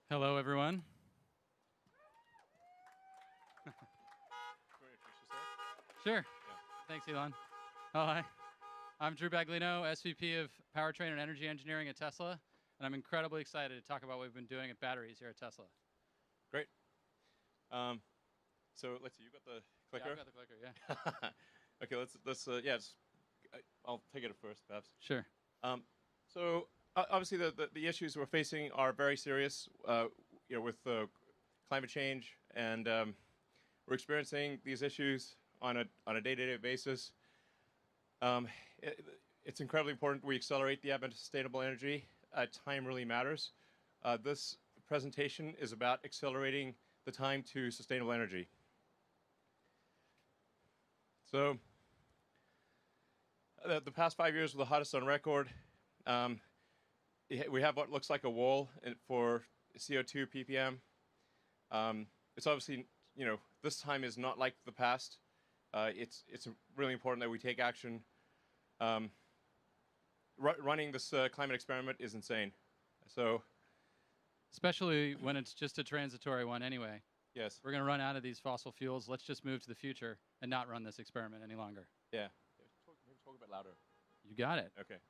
Hello, everyone. Sure. Thanks, Elon. Hi. I'm Drew Baglino, SVP of Powertrain and Energy Engineering at Tesla, and I'm incredibly excited to talk about what we've been doing at batteries here at Tesla. Great. So let's see. You got the clicker. Yeah, I've got the clicker. Yeah. Okay. I'll take it first, perhaps. Sure. So obviously the issues we're facing are very serious. With climate change, and we're experiencing these issues on a day-to-day basis. It's incredibly important we accelerate the advent of sustainable energy. Time really matters. This presentation is about accelerating the time to sustainable energy. So the past 5 years were the hottest on record. We have what looks like a wall for CO2 ppm. It's obviously, this time is not like the past. It's really important that we take action. Running this climate experiment is insane. So, especially when it's just a transitory one anyway. Yes. We're going to run out of these fossil fuels. Let's just move to the future and not run this experiment any longer. Yeah. Maybe talk a bit louder. You got it. Okay.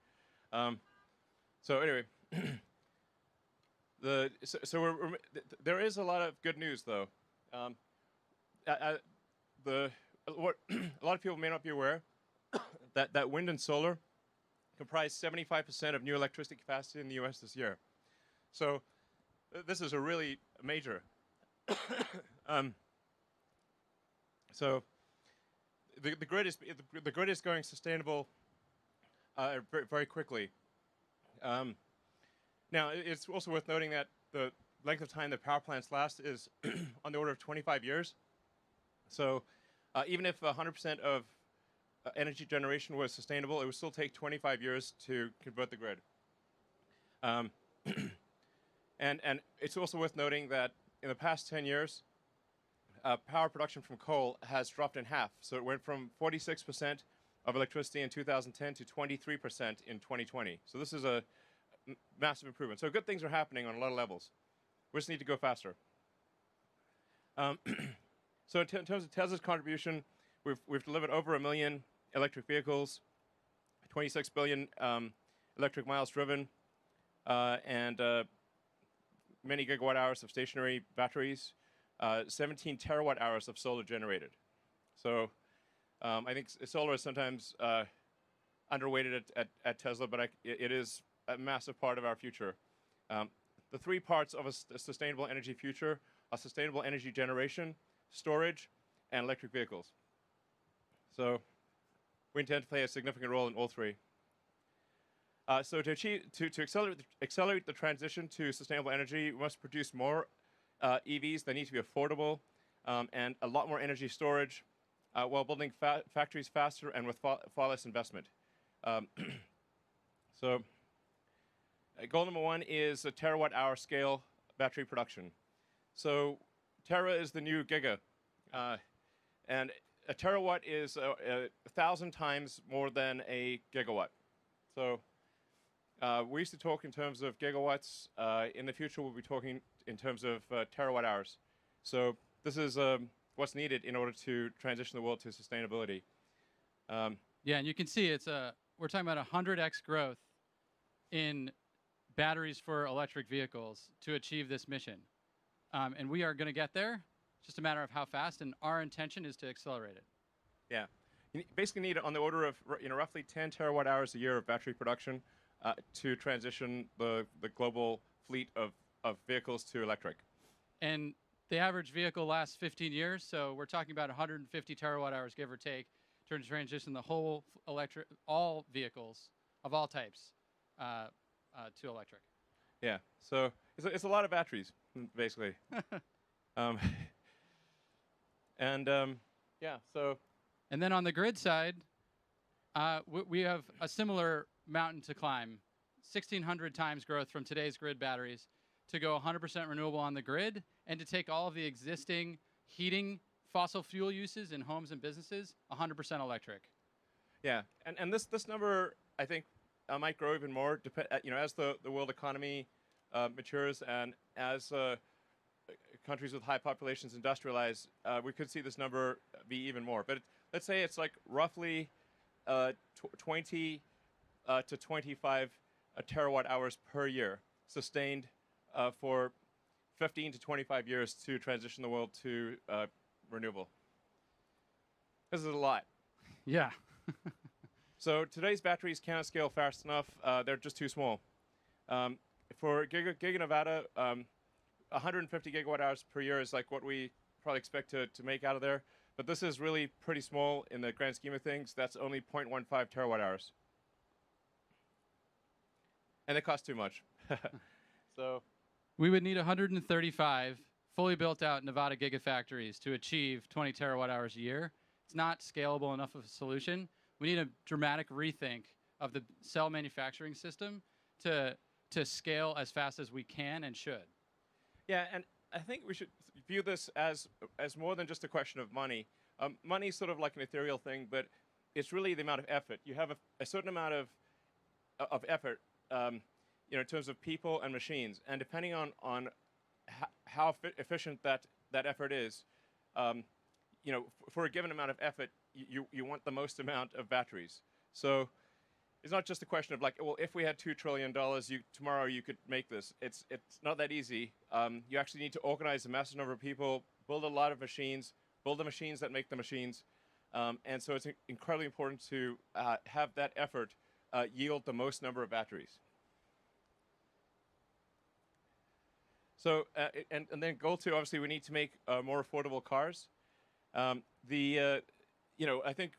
So anyway, there is a lot of good news, though. A lot of people may not be aware that wind and solar comprise 75% of new electricity capacity in the U.S. this year. So this is a really major. So the grid is going sustainable very, very quickly. Now, it's also worth noting that the length of time that power plants last is on the order of 25 years. So even if 100% of energy generation was sustainable, it would still take 25 years to convert the grid. And it's also worth noting that in the past 10 years, power production from coal has dropped in half. So it went from 46% of electricity in 2010 to 23% in 2020. So this is a massive improvement. So good things are happening on a lot of levels. We just need to go faster. So in terms of Tesla's contribution, we've delivered over 1 million electric vehicles, 26 billion electric miles driven, and many gigawatt hours of stationary batteries, 17 terawatt hours of solar generated. So I think solar is sometimes underweighted at Tesla, but it is a massive part of our future. The three parts of a sustainable energy future are sustainable energy generation, storage, and electric vehicles. So we intend to play a significant role in all three. So to accelerate the transition to sustainable energy, we must produce more EVs that need to be affordable, and a lot more energy storage, while building factories faster and with far less investment. So goal number one is a terawatt-hour scale battery production. So tera is the new giga, and a terawatt is 1,000 times more than a gigawatt. So we used to talk in terms of gigawatts. In the future, we'll be talking in terms of terawatt hours. So this is what's needed in order to transition the world to sustainability. Yeah, and you can see we're talking about 100x growth in batteries for electric vehicles to achieve this mission. And we are going to get there. It's just a matter of how fast, and our intention is to accelerate it. Yeah. You basically need on the order of roughly 10 terawatt hours a year of battery production to transition the global fleet of vehicles to electric. And the average vehicle lasts 15 years, so we're talking about 150 terawatt hours, give or take, to transition the whole all vehicles of all types to electric. Yeah, so it's a lot of batteries, basically. Yeah, so. And then on the grid side, we have a similar mountain to climb, 1,600 times growth from today's grid batteries to go 100% renewable on the grid, and to take all of the existing heating fossil fuel uses in homes and businesses 100% electric. Yeah, and this number, I think, might grow even more, as the world economy matures and as countries with high populations industrialize, we could see this number be even more. But let's say it's like roughly 20 to 25 terawatt hours per year, sustained for 15 to 25 years to transition the world to renewable. This is a lot. Yeah. So today's batteries cannot scale fast enough. They're just too small. For Giga Nevada, 150 gigawatt hours per year is like what we probably expect to make out of there. But this is really pretty small in the grand scheme of things. That's only 0.15 terawatt hours. And it costs too much. So We would need 135 fully built out Nevada gigafactories to achieve 20 terawatt hours a year. It's not scalable enough of a solution. We need a dramatic rethink of the cell manufacturing system to scale as fast as we can and should. yeah, and I think we should view this as more than just a question of money. Money is sort of like an ethereal thing, but it's really the amount of effort. You have a certain amount of effort, in terms of people and machines, and depending on how efficient that effort is, for a given amount of effort, you want the most amount of batteries. So it's not just a question of like, well, if we had $2 trillion, tomorrow you could make this. It's not that easy. You actually need to organize a massive number of people, build a lot of machines, build the machines that make the machines, and so it's incredibly important to have that effort yield the most number of batteries. So and then goal two, obviously, we need to make more affordable cars. I think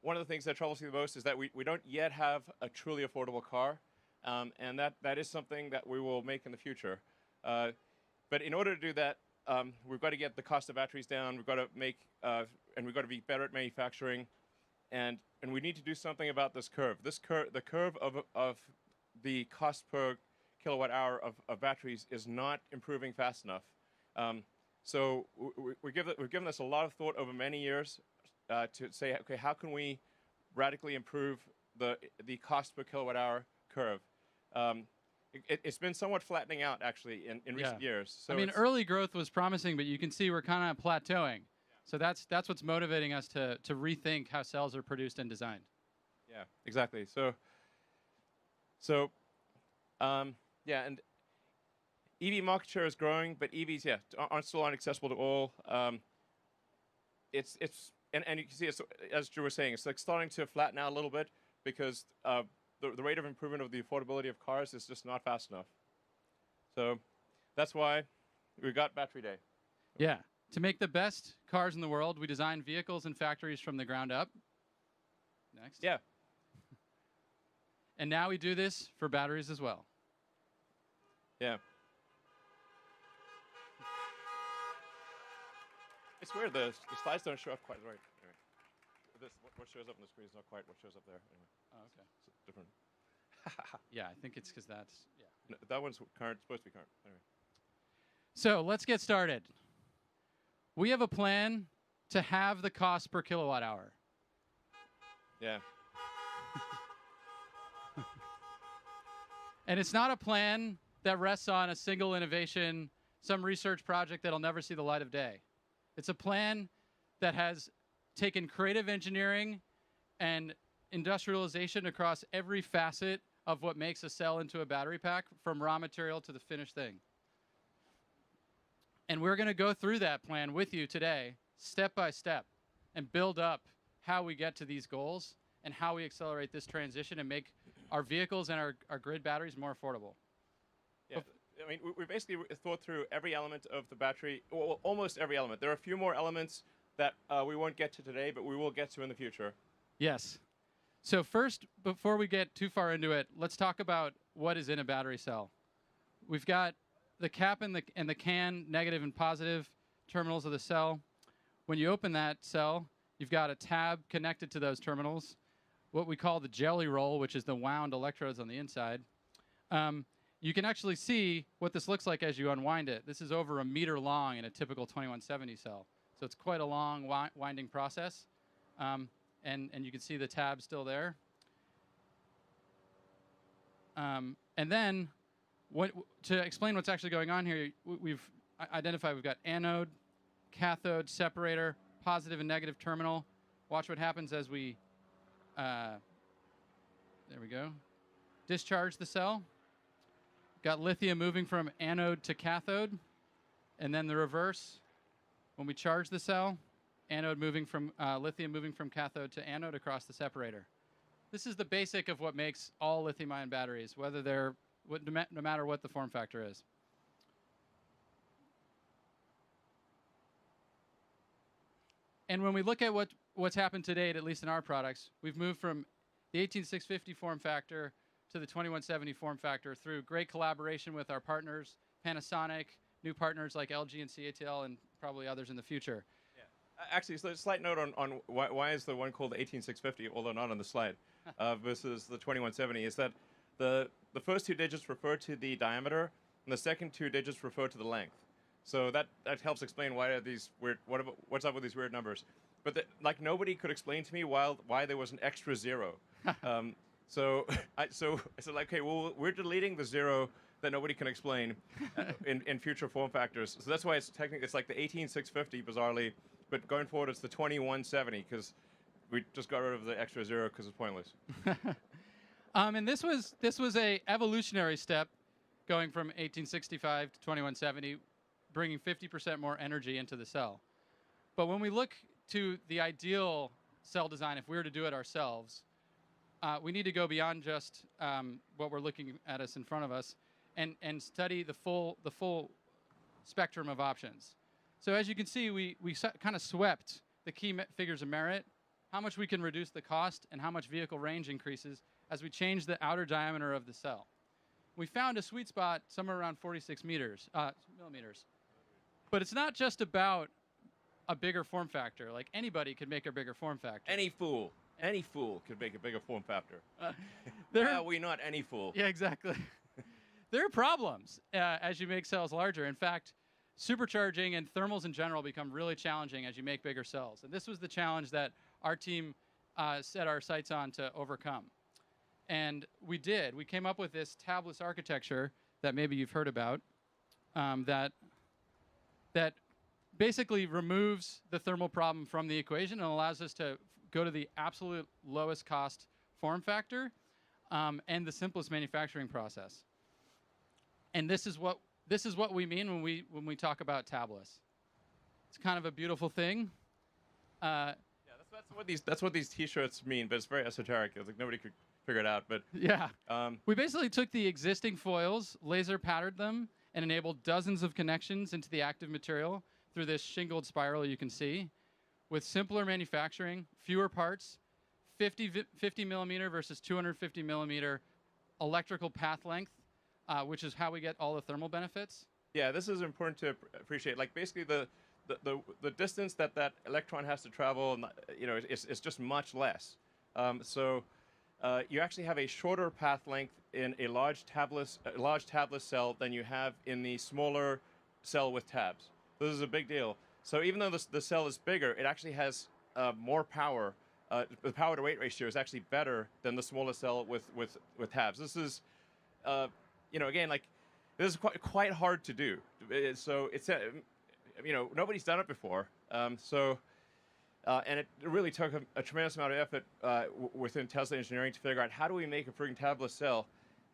one of the things that troubles me the most is that we don't yet have a truly affordable car, and that is something that we will make in the future. But in order to do that, we've got to get the cost of batteries down. We've got to and we've got to be better at manufacturing, and we need to do something about this curve. The curve of the cost per kilowatt hour of batteries is not improving fast enough. So we've given this a lot of thought over many years to say, okay, how can we radically improve the cost per kilowatt hour curve? It's been somewhat flattening out, actually, in recent years. So early growth was promising, but you can see we're kind of plateauing. Yeah. So that's what's motivating us to rethink how cells are produced and designed. Yeah, exactly. And EV market share is growing, but EVs, still aren't accessible to all. And you can see, as Drew was saying, it's like starting to flatten out a little bit because the rate of improvement of the affordability of cars is just not fast enough. So that's why we got Battery Day. Yeah. To make the best cars in the world, we design vehicles and factories from the ground up. Next. Yeah. And now we do this for batteries as well. Yeah. It's weird, the slides don't show up quite right. Anyway, what shows up on the screen is not quite what shows up there. Anyway. Oh, okay. It's different. Yeah, I think it's because that's, yeah. No, that one's current, supposed to be current. Anyway. So let's get started. We have a plan to halve the cost per kilowatt hour. Yeah. And it's not a plan that rests on a single innovation, some research project that'll never see the light of day. It's a plan that has taken creative engineering and industrialization across every facet of what makes a cell into a battery pack, from raw material to the finished thing. And we're going to go through that plan with you today, step by step, and build up how we get to these goals and how we accelerate this transition and make our vehicles and our grid batteries more affordable. Yeah. I mean, we basically thought through every element of the battery, well, almost every element. There are a few more elements that we won't get to today, but we will get to in the future. Yes. So first, before we get too far into it, let's talk about what is in a battery cell. We've got the cap and the can, negative and positive terminals of the cell. When you open that cell, you've got a tab connected to those terminals, what we call the jelly roll, which is the wound electrodes on the inside. You can actually see what this looks like as you unwind it. This is over 1 meter long in a typical 2170 cell. So it's quite a long winding process. And you can see the tab still there. And then To explain what's actually going on here, we've identified we've got anode, cathode, separator, positive and negative terminal. Watch what happens as we, there we go, discharge the cell. Got lithium moving from anode to cathode, and then the reverse. When we charge the cell, anode moving from lithium moving from cathode to anode across the separator. This is the basic of what makes all lithium-ion batteries, whether they're no matter what the form factor is. And when we look at what's happened to date, at least in our products, we've moved from the 18650 form factor to the 2170 form factor through great collaboration with our partners, Panasonic, new partners like LG and CATL, and probably others in the future. Yeah. Actually, so a slight note on why is the one called the 18650, although not on the slide, versus the 2170, is that the first two digits refer to the diameter, and the second two digits refer to the length. So that helps explain why are these weird. What's up with these weird numbers? But like nobody could explain to me why there was an extra zero. So I said like, okay, well we're deleting the zero that nobody can explain in future form factors. So that's why it's technically it's like the 18650 bizarrely, but going forward it's the 2170 because we just got rid of the extra zero because it's pointless. And this was a evolutionary step, going from 1865 to 2170, bringing 50% more energy into the cell. But when we look to the ideal cell design, if we were to do it ourselves, we need to go beyond just what we're looking at us in front of us, and study the full spectrum of options. So as you can see, we kind of swept the key figures of merit, how much we can reduce the cost, and how much vehicle range increases as we change the outer diameter of the cell. We found a sweet spot somewhere around 46 millimeters. But it's not just about a bigger form factor. Like anybody could make a bigger form factor. Any fool could make a bigger form factor. We not any fool. Yeah, exactly. There are problems as you make cells larger. In fact, supercharging and thermals in general become really challenging as you make bigger cells. And this was the challenge that our team set our sights on to overcome. And we did. We came up with this tabless architecture that maybe you've heard about, that basically removes the thermal problem from the equation and allows us to go to the absolute lowest cost form factor and the simplest manufacturing process. And this is what we mean when we talk about tabless. It's kind of a beautiful thing. That's what these T-shirts mean, but it's very esoteric. It's like nobody could figure it out. But yeah, we basically took the existing foils, laser patterned them, and enabled dozens of connections into the active material through this shingled spiral you can see, with simpler manufacturing, fewer parts, 50 millimeter versus 250 millimeter electrical path length, which is how we get all the thermal benefits. Yeah, this is important to appreciate. Like basically the distance that electron has to travel, is just much less. So you actually have a shorter path length in a large tabless cell than you have in the smaller cell with tabs. This is a big deal. So even though the cell is bigger, it actually has more power. The power to weight ratio is actually better than the smaller cell with tabs. This is, again, like this is quite hard to do. So it's nobody's done it before. And it really took a tremendous amount of effort within Tesla engineering to figure out how do we make a freaking tabless cell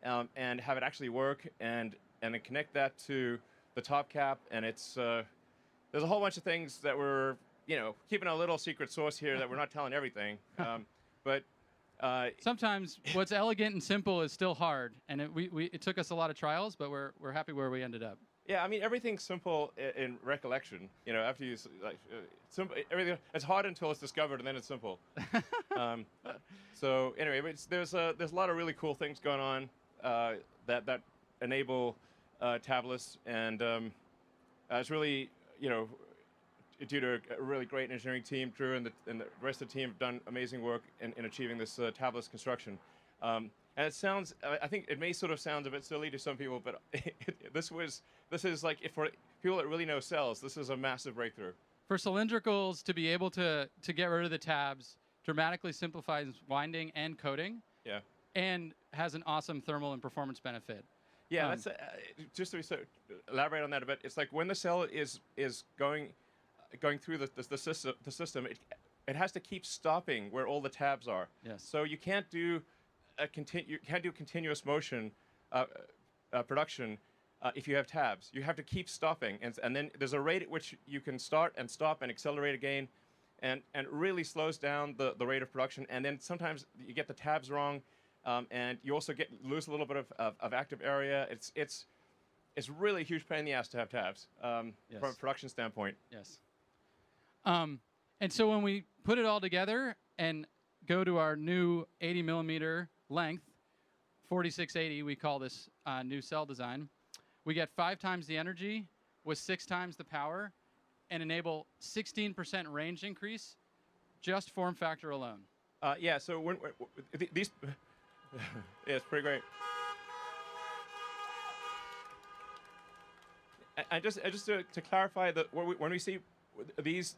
and have it actually work and then connect that to the top cap. And it's there's a whole bunch of things that we're keeping a little secret sauce here that we're not telling everything. But sometimes what's elegant and simple is still hard, and it took us a lot of trials, but we're happy where we ended up. Yeah, I mean everything's simple in recollection. After you simple, everything it's hard until it's discovered, and then it's simple. So anyway, but there's a lot of really cool things going on that enable tabless, and it's really due to a really great engineering team. Drew and the rest of the team have done amazing work in achieving this tabless construction. And it sounds, I think it may sort of sound a bit silly to some people, but this is like, for people that really know cells, this is a massive breakthrough. For cylindricals to be able to get rid of the tabs dramatically simplifies winding and coating. Yeah. And has an awesome thermal and performance benefit. Yeah, that's just to elaborate on that a bit. It's like when the cell is going through the system, it has to keep stopping where all the tabs are. Yes. So you can't do continuous motion production if you have tabs. You have to keep stopping, and then there's a rate at which you can start and stop and accelerate again, and it really slows down the rate of production. And then sometimes you get the tabs wrong, and you also lose a little bit of active area. It's really a huge pain in the ass to have tabs from a production standpoint. Yes. And so when we put it all together and go to our new 80 millimeter length, 4680, we call this new cell design, we get 5 times the energy with 6 times the power and enable 16% range increase just form factor alone. Yeah, so when these, yeah, it's pretty great. And just to clarify that when we see these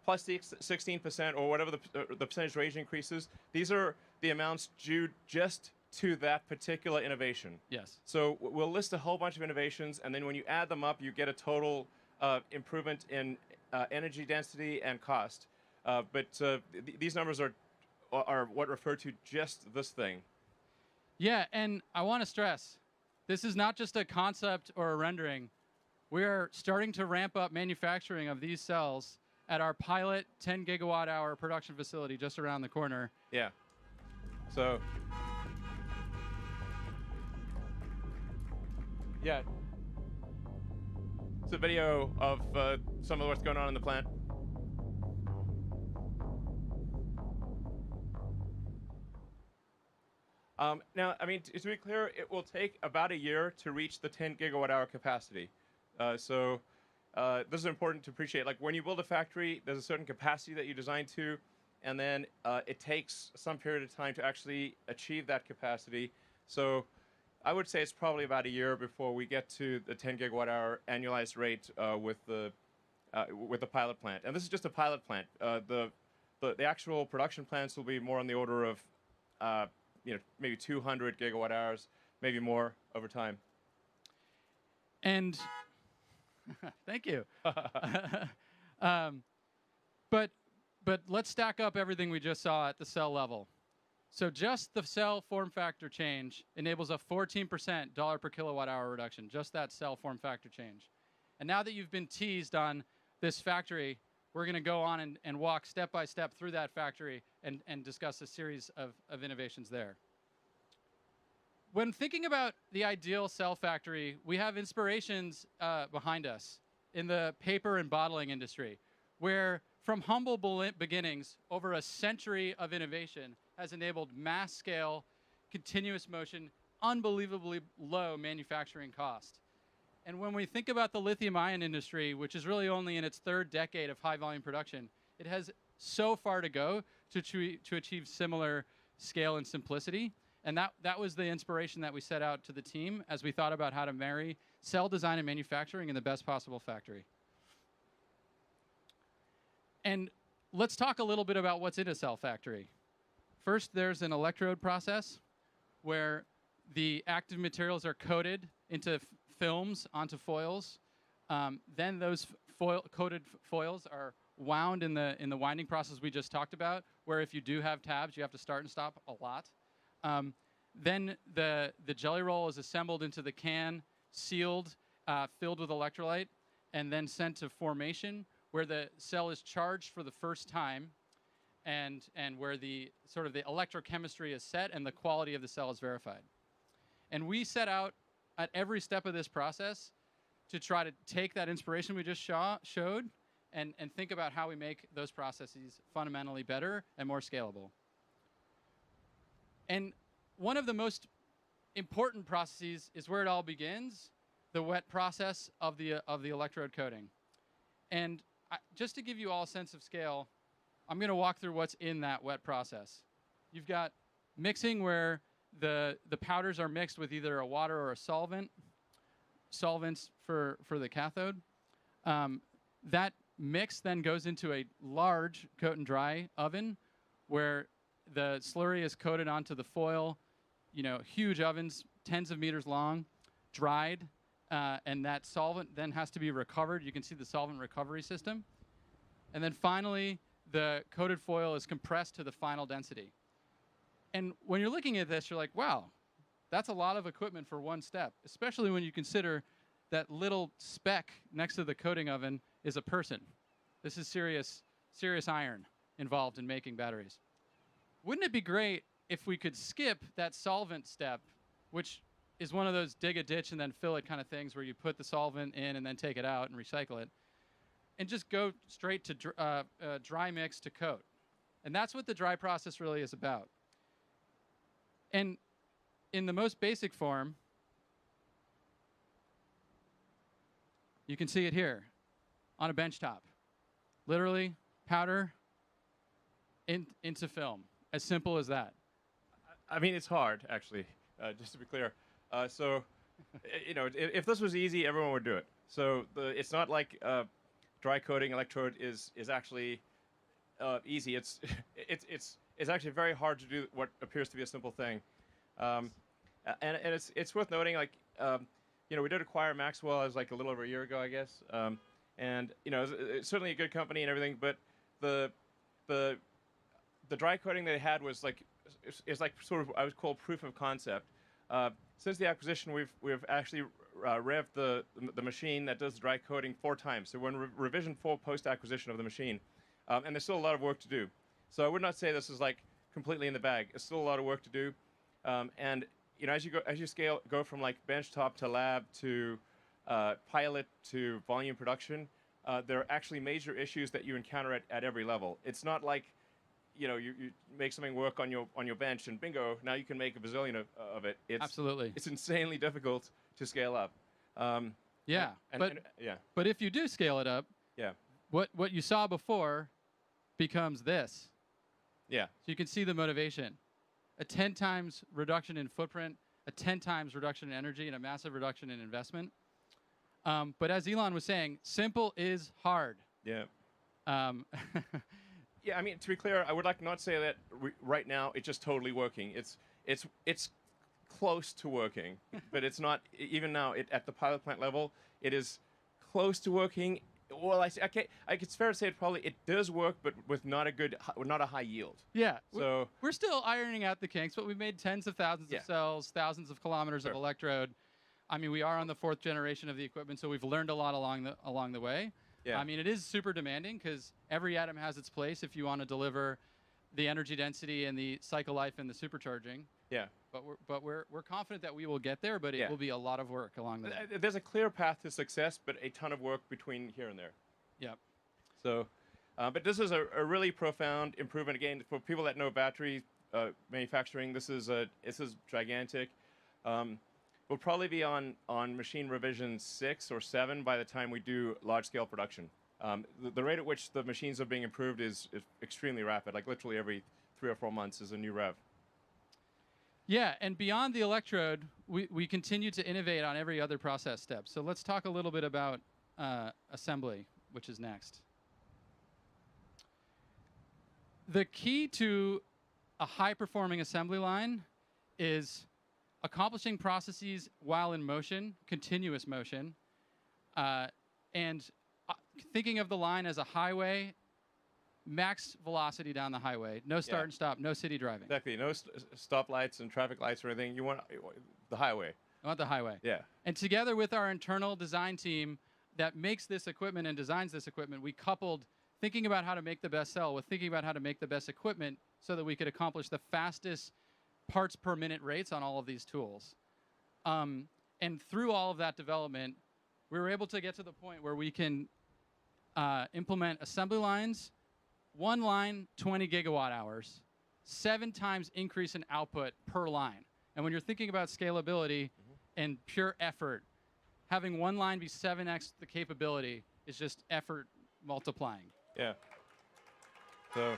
plus 16% or whatever the percentage range increases, these are the amounts due just to that particular innovation. Yes. So we'll list a whole bunch of innovations, and then when you add them up, you get a total improvement in energy density and cost. But these numbers are what refer to just this thing. Yeah, and I want to stress, this is not just a concept or a rendering. We are starting to ramp up manufacturing of these cells at our pilot 10 gigawatt hour production facility just around the corner. Yeah. So, yeah. It's a video of some of what's going on in the plant. Now, I mean, to be clear, it will take about a year to reach the 10 gigawatt hour capacity. So this is important to appreciate. Like when you build a factory, there's a certain capacity that you design to, and then it takes some period of time to actually achieve that capacity. So I would say it's probably about a year before we get to the 10 gigawatt hour annualized rate with the pilot plant. And this is just a pilot plant. The actual production plants will be more on the order of maybe 200 gigawatt hours, maybe more over time. And thank you. But let's stack up everything we just saw at the cell level. So just the cell form factor change enables a 14% dollar per kilowatt hour reduction, just that cell form factor change. And now that you've been teased on this factory, we're going to go on and walk step by step through that factory and discuss a series of innovations there. When thinking about the ideal cell factory, we have inspirations behind us in the paper and bottling industry, where from humble beginnings, over a century of innovation has enabled mass scale, continuous motion, unbelievably low manufacturing cost. And when we think about the lithium-ion industry, which is really only in its 3rd decade of high-volume production, it has so far to go to achieve similar scale and simplicity. And that was the inspiration that we set out to the team as we thought about how to marry cell design and manufacturing in the best possible factory. And let's talk a little bit about what's in a cell factory. First, there's an electrode process where the active materials are coated into films onto foils. Then those coated foils are wound in the winding process we just talked about, where if you do have tabs, you have to start and stop a lot. Then the jelly roll is assembled into the can, sealed, filled with electrolyte, and then sent to formation, where the cell is charged for the first time, and where the sort of the electrochemistry is set and the quality of the cell is verified. And we set out at every step of this process to try to take that inspiration we just showed and think about how we make those processes fundamentally better and more scalable. And one of the most important processes is where it all begins, the wet process of the electrode coating. And just to give you all a sense of scale, I'm going to walk through what's in that wet process. You've got mixing, where the powders are mixed with either a water or a solvents for the cathode. That mix then goes into a large coat and dry oven, where the slurry is coated onto the foil, huge ovens, tens of meters long, dried, and that solvent then has to be recovered. You can see the solvent recovery system. And then finally, the coated foil is compressed to the final density. And when you're looking at this, you're like, wow, that's a lot of equipment for one step, especially when you consider that little speck next to the coating oven is a person. This is serious iron involved in making batteries. Wouldn't it be great if we could skip that solvent step, which is one of those dig a ditch and then fill it kind of things where you put the solvent in and then take it out and recycle it, and just go straight to dry mix to coat? And that's what the dry process really is about. And in the most basic form, you can see it here on a benchtop. Literally, powder into film. As simple as that. I mean, it's hard, actually, just to be clear. So, if this was easy, everyone would do it. So it's not like dry coating electrode is actually easy. It's actually very hard to do what appears to be a simple thing. And it's worth noting, like, we did acquire Maxwell as like a little over a year ago, I guess. And it's certainly a good company and everything, but the dry coating they had was like like sort of, I would call, proof of concept. Since the acquisition, we've actually revved the machine that does the dry coating 4 times. So we're in revision 4 post acquisition of the machine, and there's still a lot of work to do. So I would not say this is like completely in the bag. It's still a lot of work to do, and as you go from like benchtop to lab to pilot to volume production, there are actually major issues that you encounter at every level. It's not like you make something work on your bench and bingo, now you can make a bazillion of it. Absolutely. It's insanely difficult to scale up. But if you do scale it up, yeah, what you saw before becomes this. Yeah. So you can see the motivation. A 10 times reduction in footprint, a 10 times reduction in energy, and a massive reduction in investment. But as Elon was saying, simple is hard. Yeah. Yeah, I mean, to be clear, I would like to not say that right now it's just totally working. It's close to working, but it's not, even now, at the pilot plant level, it is close to working. Well, it's fair to say it does work, but with not a high yield. Yeah. So we're still ironing out the kinks, but we've made tens of thousands of cells, thousands of kilometers of electrode. I mean, we are on the 4th generation of the equipment, so we've learned a lot along the way. Yeah. I mean, it is super demanding because every atom has its place if you want to deliver the energy density and the cycle life and the supercharging. Yeah. But we're confident that we will get there, but it will be a lot of work along the way. There's a clear path to success, but a ton of work between here and there. Yep. So, but this is a really profound improvement. Again, for people that know battery manufacturing, this is gigantic. We'll probably be on machine revision 6 or 7 by the time we do large-scale production. The rate at which the machines are being improved is extremely rapid. Like literally every 3 or 4 months is a new rev. Yeah, and beyond the electrode, we continue to innovate on every other process step. So let's talk a little bit about assembly, which is next. The key to a high-performing assembly line is accomplishing processes while in motion, continuous motion, and thinking of the line as a highway, max velocity down the highway, no start and stop, no city driving. Exactly, no stoplights and traffic lights or anything. You want the highway. I want the highway. Yeah. And together with our internal design team that makes this equipment and designs this equipment, we coupled thinking about how to make the best cell with thinking about how to make the best equipment so that we could accomplish the fastest parts per minute rates on all of these tools. And through all of that development, we were able to get to the point where we can implement assembly lines, one line, 20 gigawatt hours, 7 times increase in output per line. And when you're thinking about scalability and pure effort, having one line be 7x the capability is just effort multiplying. Yeah. So.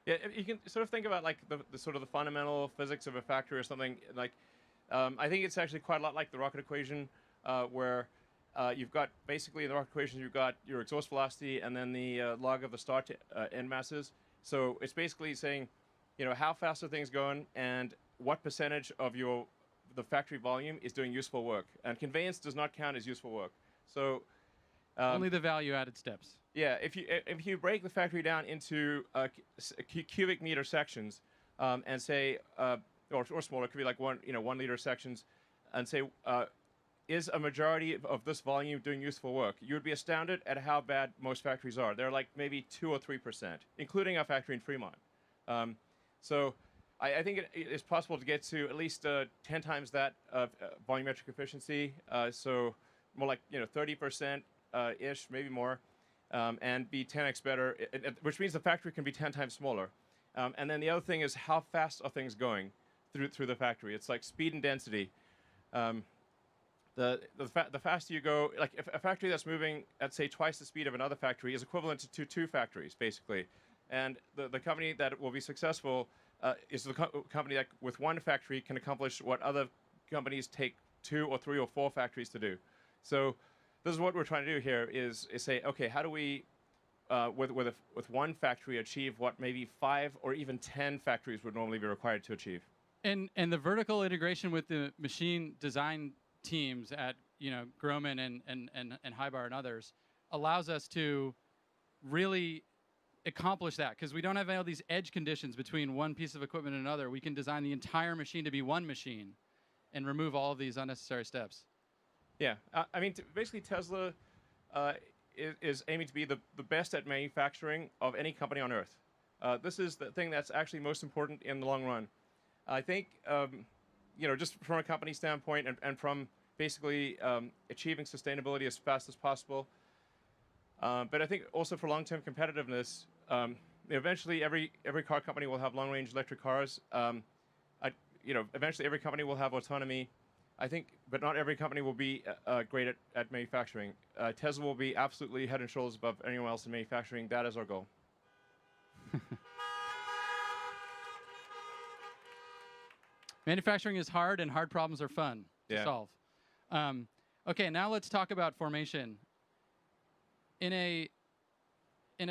Yeah, you can sort of think about like the sort of the fundamental physics of a factory or something. Like, I think it's actually quite a lot like the rocket equation, where you've got basically in the rocket equation you've got your exhaust velocity and then the log of the start to end masses. So it's basically saying, how fast are things going and what percentage of the factory volume is doing useful work, and conveyance does not count as useful work. So Only the value-added steps. yeah, if you break the factory down into cubic meter sections, and say or smaller, it could be like 1 liter sections, and say is a majority of this volume doing useful work, you would be astounded at how bad most factories are. They're like maybe 2 or 3%, including our factory in Fremont. So I think it is possible to get to at least 10 times that volumetric efficiency. So more like 30% ish, maybe more, and be 10x better, which means the factory can be 10 times smaller. And then the other thing is how fast are things going through the factory. It's like speed and density. The faster you go, like if a factory that's moving at say twice the speed of another factory is equivalent to two factories basically, and the company that will be successful is the company that with one factory can accomplish what other companies take 2 or 3 or 4 factories to do. So this is what we're trying to do here is say, okay, how do we with one factory achieve what maybe 5 or even 10 factories would normally be required to achieve? And the vertical integration with the machine design teams at Groman and Hybar and others allows us to really accomplish that, because we don't have all these edge conditions between one piece of equipment and another. We can design the entire machine to be one machine and remove all of these unnecessary steps. Yeah, I mean, basically Tesla is aiming to be the best at manufacturing of any company on Earth. This is the thing that's actually most important in the long run. I think, just from a company standpoint and from basically achieving sustainability as fast as possible. But I think also for long-term competitiveness, eventually every car company will have long-range electric cars. Eventually every company will have autonomy. I think, but not every company will be great at manufacturing. Tesla will be absolutely head and shoulders above anyone else in manufacturing. That is our goal. Manufacturing is hard, and hard problems are fun to solve. Okay, now let's talk about formation. In a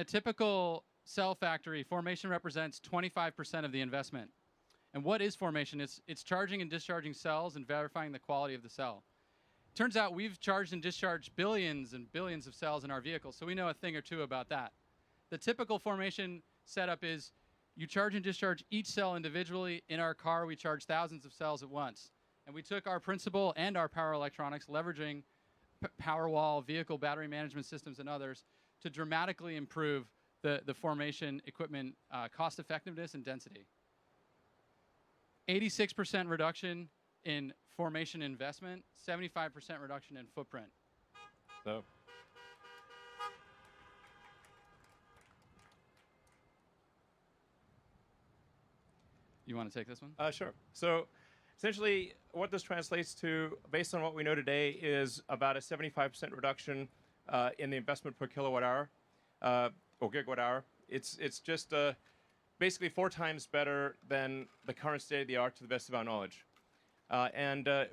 typical cell factory, formation represents 25% of the investment. And what is formation? It's charging and discharging cells and verifying the quality of the cell. Turns out we've charged and discharged billions and billions of cells in our vehicles, so we know a thing or two about that. The typical formation setup is you charge and discharge each cell individually. In our car, we charge thousands of cells at once. And we took our principle and our power electronics, leveraging Powerwall, vehicle battery management systems, and others, to dramatically improve the formation equipment cost effectiveness and density. 86% reduction in formation investment, 75% reduction in footprint. So. You want to take this one? Sure. So essentially what this translates to, based on what we know today, is about a 75% reduction in the investment per kilowatt hour or gigawatt hour. It's just basically 4 times better than the current state of the art to the best of our knowledge. And I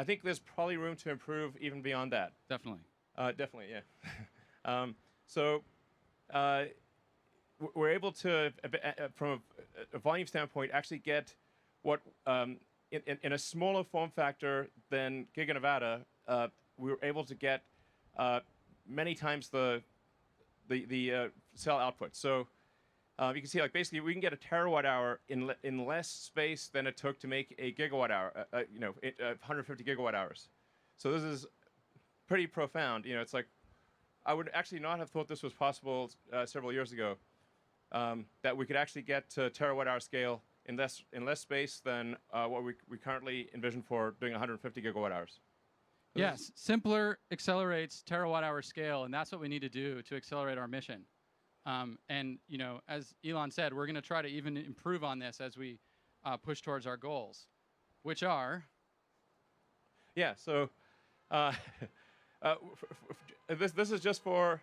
think there's probably room to improve even beyond that. Definitely. Definitely, yeah. So we're able to, from a volume standpoint, actually get what, in a smaller form factor than Giga Nevada, we were able to get many times the cell output. So you can see, like, basically we can get a terawatt hour in less space than it took to make a gigawatt hour, 150 gigawatt hours. So this is pretty profound. It's like, I would actually not have thought this was possible several years ago, that we could actually get to terawatt hour scale in less space than what we currently envision for doing 150 gigawatt hours. So yes, simpler accelerates terawatt hour scale, and that's what we need to do to accelerate our mission. And as Elon said, we're going to try to even improve on this as we push towards our goals, which are. Yeah. So this is just for.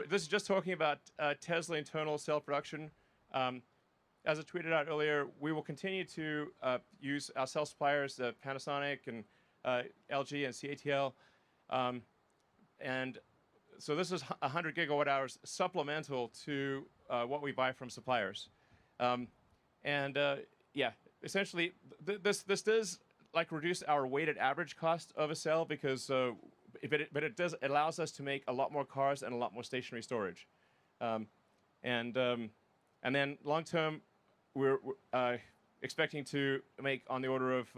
This is just talking about Tesla internal cell production. As I tweeted out earlier, we will continue to use our cell suppliers, Panasonic and LG and CATL, and so this is 100 gigawatt hours supplemental to what we buy from suppliers. And yeah, essentially, this does like reduce our weighted average cost of a cell because but it allows us to make a lot more cars and a lot more stationary storage. Um, and then long term, we're expecting to make on the order of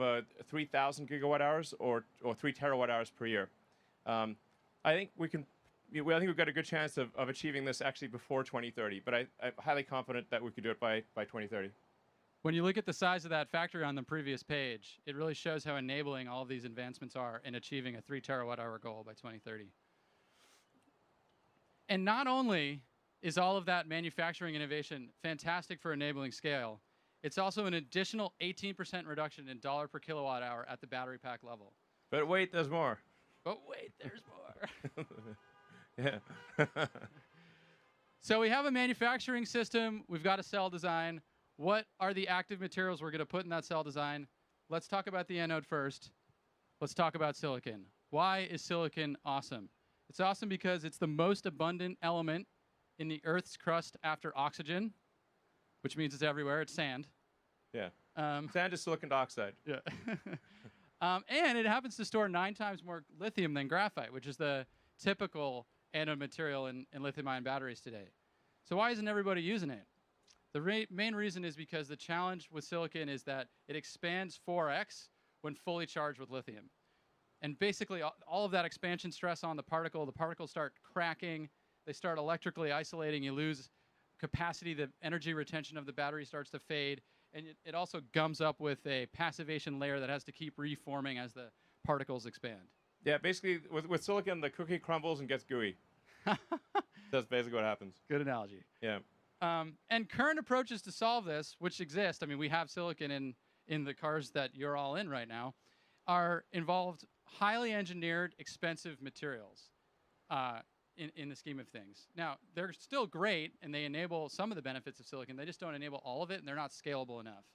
3,000 gigawatt hours or 3 terawatt hours per year. I think we can. I think we've got a good chance of achieving this actually before 2030, but I'm highly confident that we could do it by 2030. When you look at the size of that factory on the previous page, it really shows how enabling all of these advancements are in achieving a 3 terawatt hour goal by 2030. And not only is all of that manufacturing innovation fantastic for enabling scale, it's also an additional 18% reduction in dollar per kilowatt hour at the battery pack level. But wait, there's more. But wait, there's more. Yeah. So we have a manufacturing system. We've got a cell design. What are the active materials we're going to put in that cell design? Let's talk about the anode first. Let's talk about silicon. Why is silicon awesome? It's awesome because it's the most abundant element in the Earth's crust after oxygen, which means it's everywhere. It's sand. Yeah. Sand is silicon dioxide. Yeah. And it happens to store 9 times more lithium than graphite, which is the typical anode material in lithium-ion batteries today. So why isn't everybody using it? The main reason is because the challenge with silicon is that it expands 4x when fully charged with lithium. And basically, all of that expansion stress on the particles start cracking, they start electrically isolating, you lose capacity, the energy retention of the battery starts to fade, and it also gums up with a passivation layer that has to keep reforming as the particles expand. Yeah, basically, with silicon, the cookie crumbles and gets gooey. That's basically what happens. Good analogy. Yeah. And current approaches to solve this, which exist, I mean, we have silicon in the cars that you're all in right now, are involved highly engineered, expensive materials in the scheme of things. Now, they're still great, and they enable some of the benefits of silicon. They just don't enable all of it, and they're not scalable enough.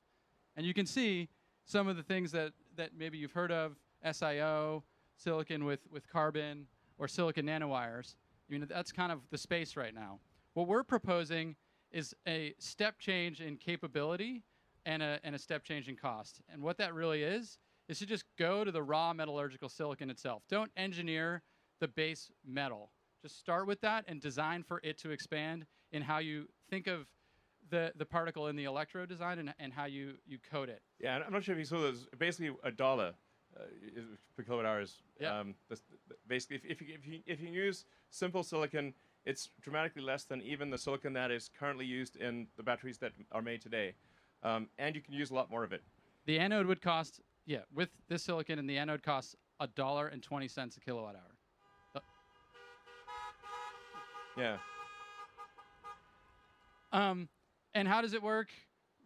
And you can see some of the things that maybe you've heard of, SiO, silicon with carbon, or silicon nanowires. I mean, that's kind of the space right now. What we're proposing is a step change in capability and a step change in cost. And what that really is to just go to the raw metallurgical silicon itself. Don't engineer the base metal. Just start with that and design for it to expand in how you think of the particle in the electrode design and how you code it. Yeah, I'm not sure if you saw this. Basically, $1 per kilowatt hours. Yeah. Basically, if you use simple silicon, it's dramatically less than even the silicon that is currently used in the batteries that are made today. And you can use a lot more of it. The anode would cost, with this silicon, and the anode costs $1.20 a kilowatt hour. Yeah. And how does it work?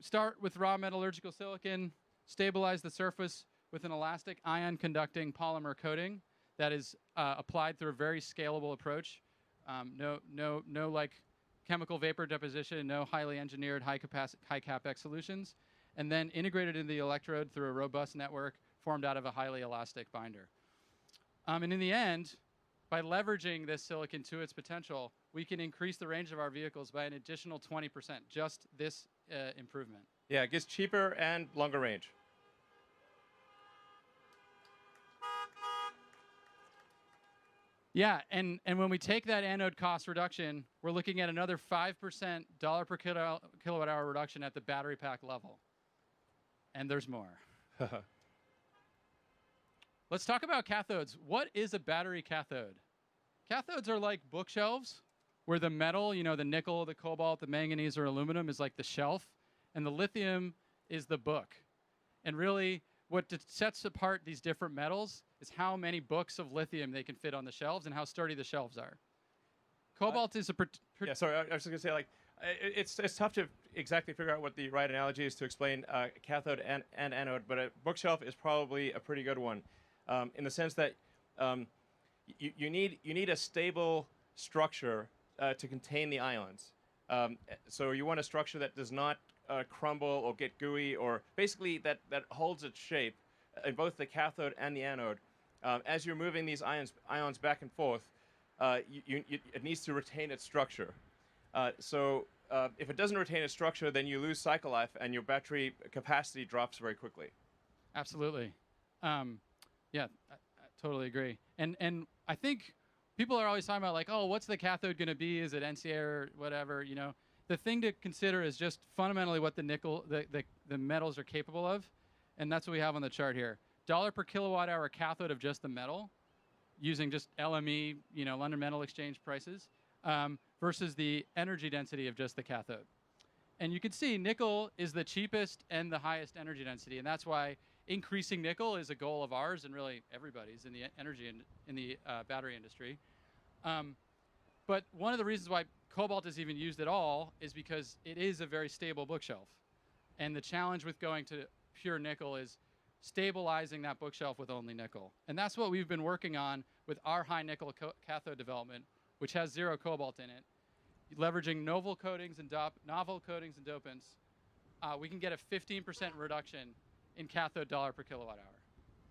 Start with raw metallurgical silicon, stabilize the surface with an elastic ion conducting polymer coating that is applied through a very scalable approach. No like chemical vapor deposition, no highly engineered high capex solutions, and then integrated into the electrode through a robust network formed out of a highly elastic binder. And in the end, by leveraging this silicon to its potential, we can increase the range of our vehicles by an additional 20%, just this improvement. Yeah, it gets cheaper and longer range. Yeah, and when we take that anode cost reduction, we're looking at another 5% dollar per kilowatt hour reduction at the battery pack level. And there's more. Let's talk about cathodes. What is a battery cathode? Cathodes are like bookshelves where the metal, the nickel, the cobalt, the manganese, or aluminum is like the shelf, and the lithium is the book. And really, what sets apart these different metals is how many books of lithium they can fit on the shelves and how sturdy the shelves are. Cobalt is a... Yeah, sorry, I was just going to say, like, it's tough to exactly figure out what the right analogy is to explain cathode and anode, but a bookshelf is probably a pretty good one, in the sense that you need a stable structure to contain the ions. So you want a structure that does not crumble or get gooey, or basically that holds its shape in both the cathode and the anode. As you're moving these ions back and forth, it needs to retain its structure. If it doesn't retain its structure, then you lose cycle life, and your battery capacity drops very quickly. Absolutely. Yeah, I totally agree. And I think people are always talking about like, oh, what's the cathode going to be? Is it NCA or whatever? You know, the thing to consider is just fundamentally what the nickel, the metals are capable of, and that's what we have on the chart here. Dollar per kilowatt hour cathode of just the metal, using just LME, you know, London Metal Exchange prices, versus the energy density of just the cathode. And you can see nickel is the cheapest and the highest energy density, and that's why increasing nickel is a goal of ours and really everybody's in the battery industry. But one of the reasons why cobalt is even used at all is because it is a very stable bookshelf. And the challenge with going to pure nickel is stabilizing that bookshelf with only nickel. And that's what we've been working on with our high nickel cathode development, which has 0 cobalt in it. Leveraging novel coatings and dopants, we can get a 15% reduction in cathode dollar per kilowatt hour.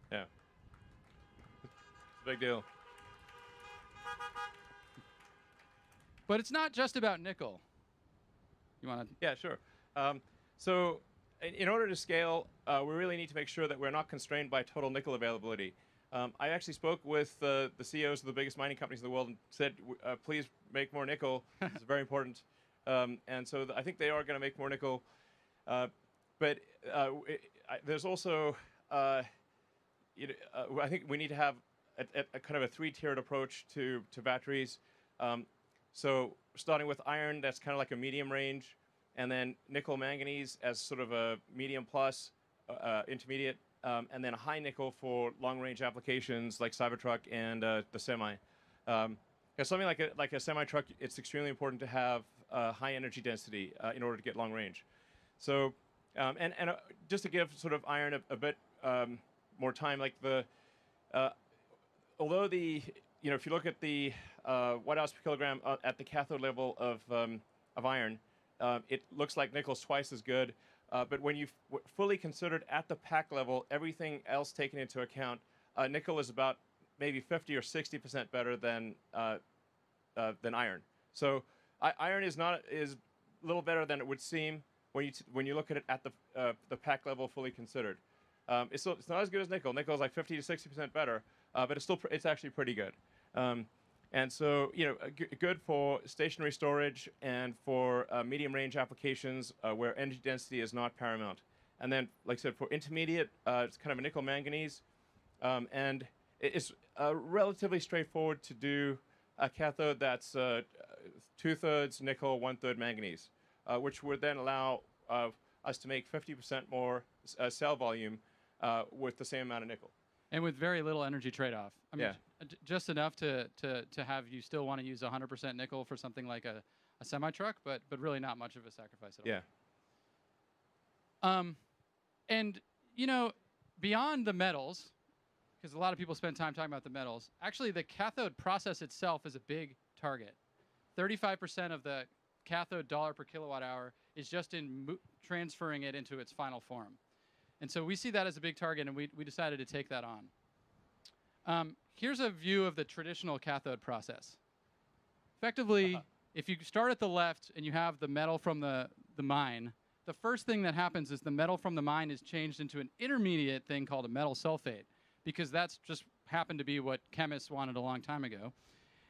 Yeah. It's a big deal. But it's not just about nickel. You want to? Yeah, sure. So in order to scale, we really need to make sure that we're not constrained by total nickel availability. I actually spoke with the CEOs of the biggest mining companies in the world and said, please make more nickel. It's very important. And so I think they are going to make more nickel. But there's also, I think we need to have a kind of a 3-tiered approach to batteries. So starting with iron, that's kind of like a medium range, and then nickel manganese as sort of a medium plus, intermediate, and then high nickel for long range applications like Cybertruck and the semi. Something like a semi truck, it's extremely important to have high energy density in order to get long range. So just to give sort of iron a bit more time, like although if you look at the watt-hours per kilogram at the cathode level of iron, it looks like nickel's twice as good. But when you fully considered at the pack level, everything else taken into account, nickel is about maybe 50 or 60% better than iron. So iron is a little better than it would seem when you look at it at the pack level fully considered. It's not as good as nickel. Nickel is like 50 to 60% better, but it's actually pretty good. And so, good for stationary storage and for medium range applications where energy density is not paramount. And then, like I said, for intermediate, it's kind of a nickel manganese. And it's relatively straightforward to do a cathode that's 2/3 nickel, 1/3 manganese, which would then allow us to make 50% more cell volume with the same amount of nickel. And with very little energy trade-off. I mean, Yeah. Just enough to have you still want to use 100% nickel for something like a semi-truck, but really not much of a sacrifice at all. Yeah. And, beyond the metals, because a lot of people spend time talking about the metals, actually the cathode process itself is a big target. 35% of the cathode dollar per kilowatt hour is just in transferring it into its final form. And so we see that as a big target, and we decided to take that on. Here's a view of the traditional cathode process. Effectively, if you start at the left and you have the metal from the mine, the first thing that happens is the metal from the mine is changed into an intermediate thing called a metal sulfate, because that's just happened to be what chemists wanted a long time ago.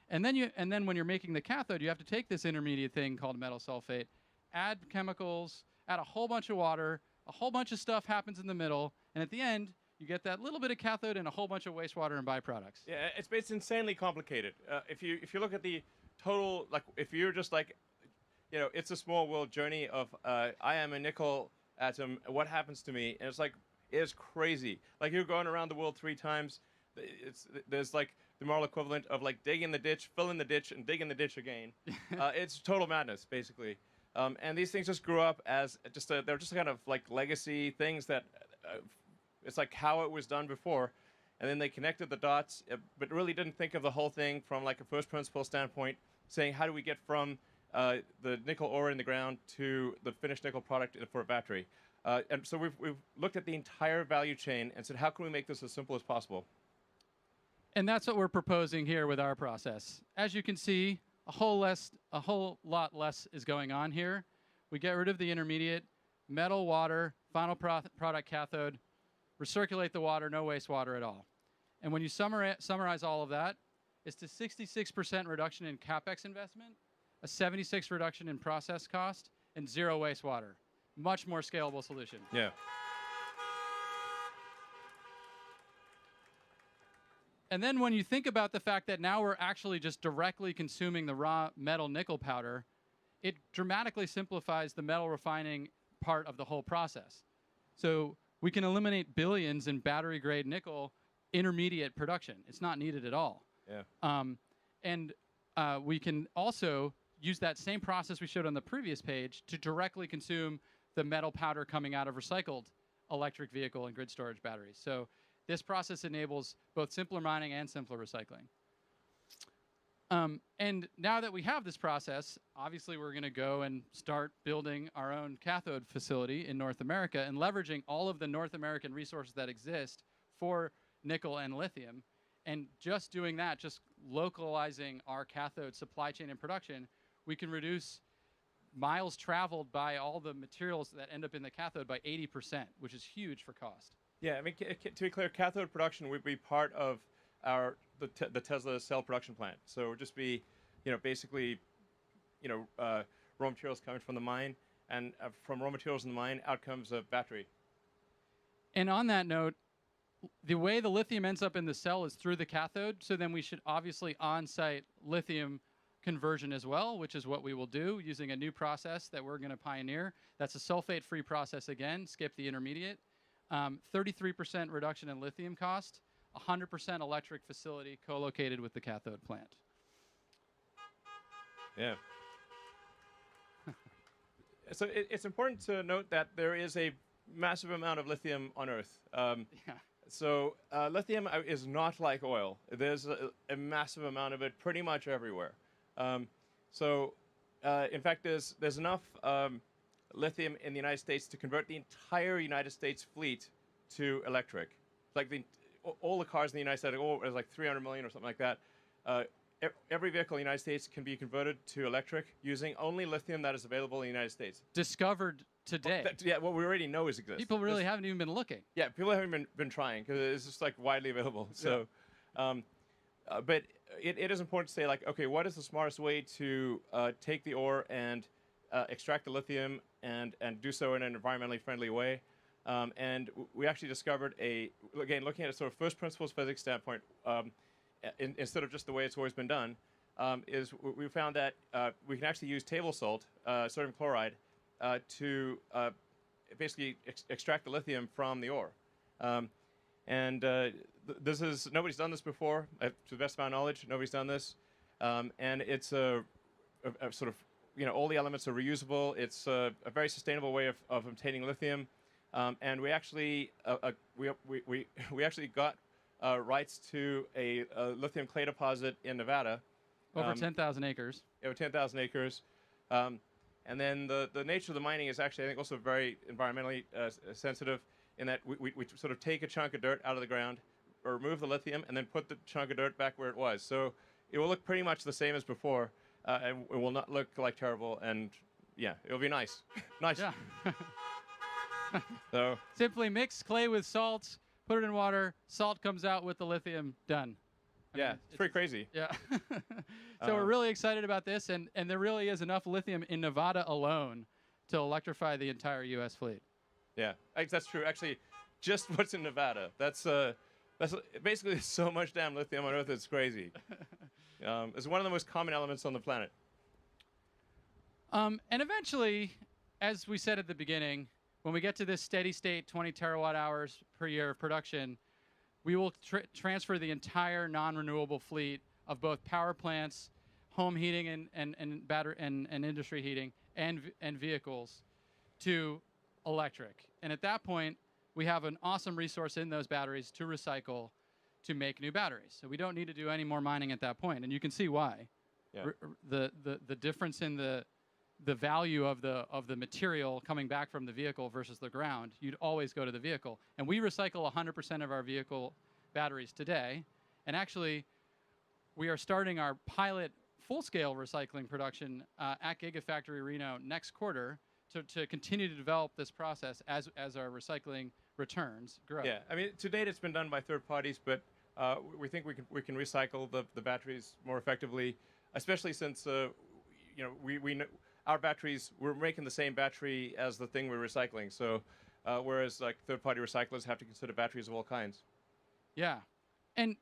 And then when you're making the cathode, you have to take this intermediate thing called metal sulfate, add chemicals, add a whole bunch of water, a whole bunch of stuff happens in the middle, and at the end, you get that little bit of cathode and a whole bunch of wastewater and byproducts. Yeah, it's insanely complicated. If you look at the total, like if you're just like, it's a small world journey of I am a nickel atom. What happens to me? And it's crazy. Like you're going around the world 3 times. There's like the moral equivalent of like digging the ditch, filling the ditch, and digging the ditch again. It's total madness, basically. And these things just grew up as they're just kind of like legacy things that it's like how it was done before, and then they connected the dots, but really didn't think of the whole thing from like a first principle standpoint, saying how do we get from the nickel ore in the ground to the finished nickel product for a battery. And so we've looked at the entire value chain and said, how can we make this as simple as possible? And that's what we're proposing here with our process. As you can see, a whole lot less is going on here. We get rid of the intermediate, metal, water, final product cathode, recirculate the water, no wastewater at all. And when you summarize all of that, it's a 66% reduction in CapEx investment, a 76% reduction in process cost, and zero wastewater. Much more scalable solution. Yeah. And then when you think about the fact that now we're actually just directly consuming the raw metal nickel powder, it dramatically simplifies the metal refining part of the whole process. So we can eliminate billions in battery-grade nickel intermediate production. It's not needed at all. Yeah. And we can also use that same process we showed on the previous page to directly consume the metal powder coming out of recycled electric vehicle and grid storage batteries. So this process enables both simpler mining and simpler recycling. And now that we have this process, obviously we're going to go and start building our own cathode facility in North America and leveraging all of the North American resources that exist for nickel and lithium. And just doing that, just localizing our cathode supply chain and production, we can reduce miles traveled by all the materials that end up in the cathode by 80%, which is huge for cost. Yeah, I mean, to be clear, cathode production would be part of the Tesla cell production plant. So it would just be, basically, raw materials coming from the mine, and from raw materials in the mine, out comes a battery. And on that note, the way the lithium ends up in the cell is through the cathode. So then we should obviously on-site lithium conversion as well, which is what we will do using a new process that we're going to pioneer. That's a sulfate-free process again, skip the intermediate. 33% reduction in lithium cost, 100% electric facility co-located with the cathode plant. Yeah. So it's important to note that there is a massive amount of lithium on Earth. Yeah. So lithium is not like oil. There's a massive amount of it pretty much everywhere. In fact, there's enough lithium in the United States to convert the entire United States fleet to electric. Like all the cars in the United States, there's like 300 million or something like that. Every vehicle in the United States can be converted to electric using only lithium that is available in the United States. Discovered today. What we already know is exists. People really haven't even been looking. Yeah, people haven't been trying because it's just like widely available. So, but it is important to say, like, okay, what is the smartest way to take the ore and extract the lithium and do so in an environmentally friendly way? And we actually discovered again, looking at a sort of first principles physics standpoint, instead of just the way it's always been done, is we found that we can actually use table salt, sodium chloride, to basically extract the lithium from the ore. Nobody's done this before, to the best of my knowledge. Nobody's done this, and it's a sort of, all the elements are reusable. It's a very sustainable way of obtaining lithium, and we actually we actually got rights to a lithium clay deposit in Nevada. Over 10,000 acres. Over 10,000 acres. And then the nature of the mining is actually, I think, also very environmentally sensitive in that we sort of take a chunk of dirt out of the ground, or remove the lithium, and then put the chunk of dirt back where it was. So it will look pretty much the same as before, and it will not look like terrible, and yeah, it'll be nice. Nice. Yeah. So simply mix clay with salt, put it in water, salt comes out with the lithium, done. I mean, it's pretty crazy. Yeah. So we're really excited about this, and there really is enough lithium in Nevada alone to electrify the entire U.S. fleet. Yeah, that's true. Actually, just what's in Nevada. That's basically so much damn lithium on Earth. It's crazy. It's one of the most common elements on the planet. And eventually, as we said at the beginning, when we get to this steady state 20 terawatt hours per year of production, we will transfer the entire non-renewable fleet of both power plants, home heating and battery and industry heating and vehicles to electric. And at that point, we have an awesome resource in those batteries to recycle to make new batteries. So we don't need to do any more mining at that point. And you can see why. Yeah. The difference in the value of the material coming back from the vehicle versus the ground, you'd always go to the vehicle. And we recycle 100% of our vehicle batteries today. And actually, we are starting our pilot full-scale recycling production at Gigafactory Reno next quarter to continue to develop this process as our recycling returns grow. Yeah, I mean, to date it's been done by third parties, but we think we can recycle the batteries more effectively, especially since we know our batteries, we're making the same battery as the thing we're recycling. So whereas like third-party recyclers have to consider batteries of all kinds. Yeah, and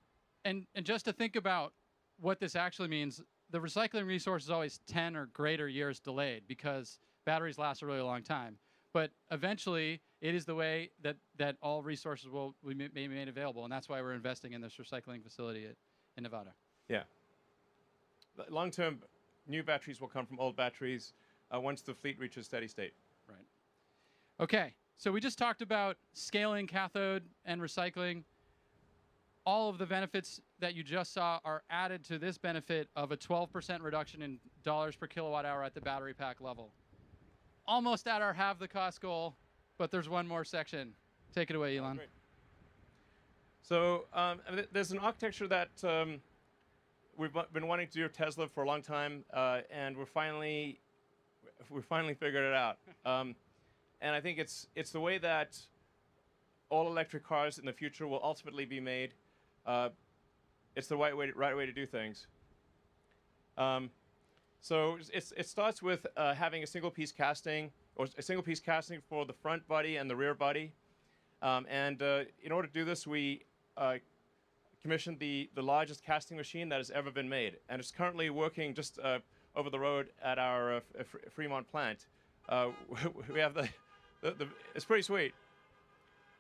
just to think about what this actually means, the recycling resource is always 10 or greater years delayed because batteries last a really long time. But eventually, it is the way that all resources will be made available, and that's why we're investing in this recycling facility in Nevada. Yeah. Long-term, new batteries will come from old batteries once the fleet reaches steady state. Right. Okay, so we just talked about scaling cathode and recycling. All of the benefits that you just saw are added to this benefit of a 12% reduction in dollars per kilowatt hour at the battery pack level. Almost at our halve the cost goal, but there's one more section. Take it away, Elon. Great. So there's an architecture that we've been wanting to do at Tesla for a long time, and we finally figured it out. And I think it's the way that all electric cars in the future will ultimately be made. It's the right way to do things. So it starts with having a single piece casting, or a single piece casting for the front body and the rear body. And in order to do this, we commissioned the largest casting machine that has ever been made, and it's currently working just over the road at our Fremont plant. We have the it's pretty sweet.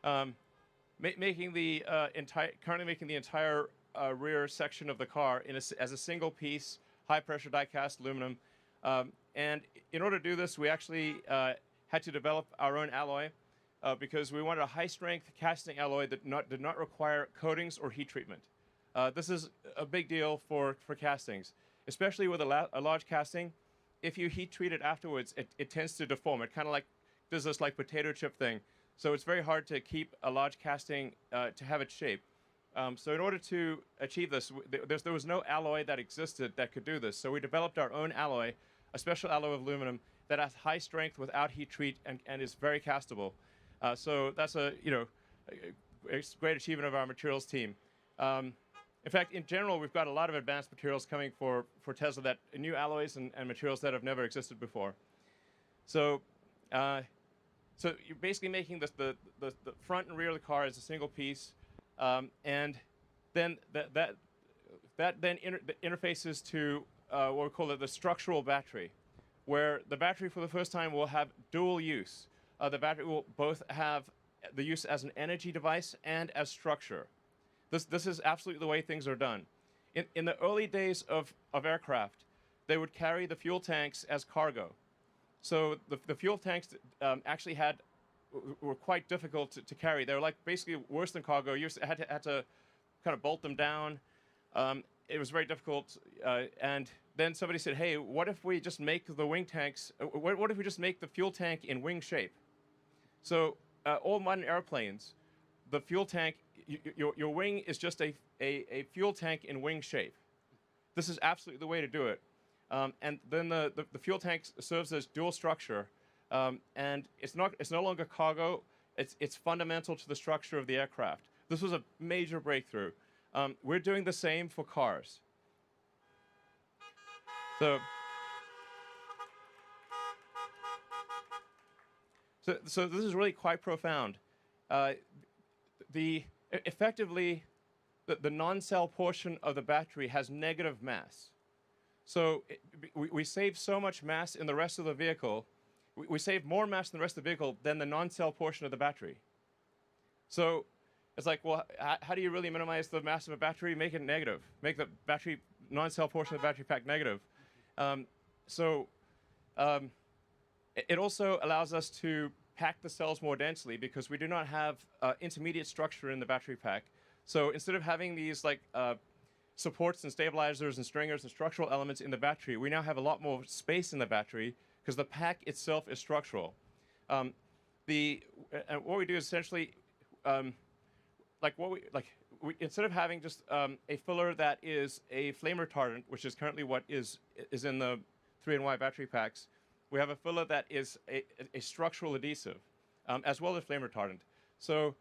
Currently making the entire rear section of the car as a single piece, high pressure die cast aluminum. And in order to do this, we actually had to develop our own alloy because we wanted a high strength casting alloy that did not require coatings or heat treatment. This is a big deal for castings, especially with a large casting. If you heat treat it afterwards, it tends to deform. It kind of like does this like potato chip thing. So it's very hard to keep a large casting to have its shape. So in order to achieve this, there was no alloy that existed that could do this. So we developed our own alloy, a special alloy of aluminum that has high strength without heat treat and is very castable. So that's a great achievement of our materials team. In fact, in general, we've got a lot of advanced materials coming for Tesla, that new alloys and materials that have never existed before. So you're basically making the front and rear of the car as a single piece, and then that interfaces to what we call the structural battery, where the battery for the first time will have dual use. The battery will both have the use as an energy device and as structure. This is absolutely the way things are done. In the early days of aircraft, they would carry the fuel tanks as cargo. So the fuel tanks actually were quite difficult to carry. They were like basically worse than cargo. You had to kind of bolt them down. It was very difficult. And then somebody said, "Hey, what if we just make the wing tanks? What if we just make the fuel tank in wing shape?" So all modern airplanes, the fuel tank, your wing is just a fuel tank in wing shape. This is absolutely the way to do it. And then the fuel tank serves as dual structure, and it's no longer cargo. It's fundamental to the structure of the aircraft. This was a major breakthrough. We're doing the same for cars. So this is really quite profound. Effectively, the non-cell portion of the battery has negative mass. So we save so much mass in the rest of the vehicle. We save more mass in the rest of the vehicle than the non-cell portion of the battery. So it's like, well, how do you really minimize the mass of a battery? Make it negative. Make the battery non-cell portion of the battery pack negative. It also allows us to pack the cells more densely because we do not have intermediate structure in the battery pack. So instead of having these like supports and stabilizers and stringers and structural elements in the battery, we now have a lot more space in the battery because the pack itself is structural. And what we do is essentially, instead of having just a filler that is a flame retardant, which is currently what is in the 3NY battery packs, we have a filler that is a structural adhesive, as well as flame retardant. So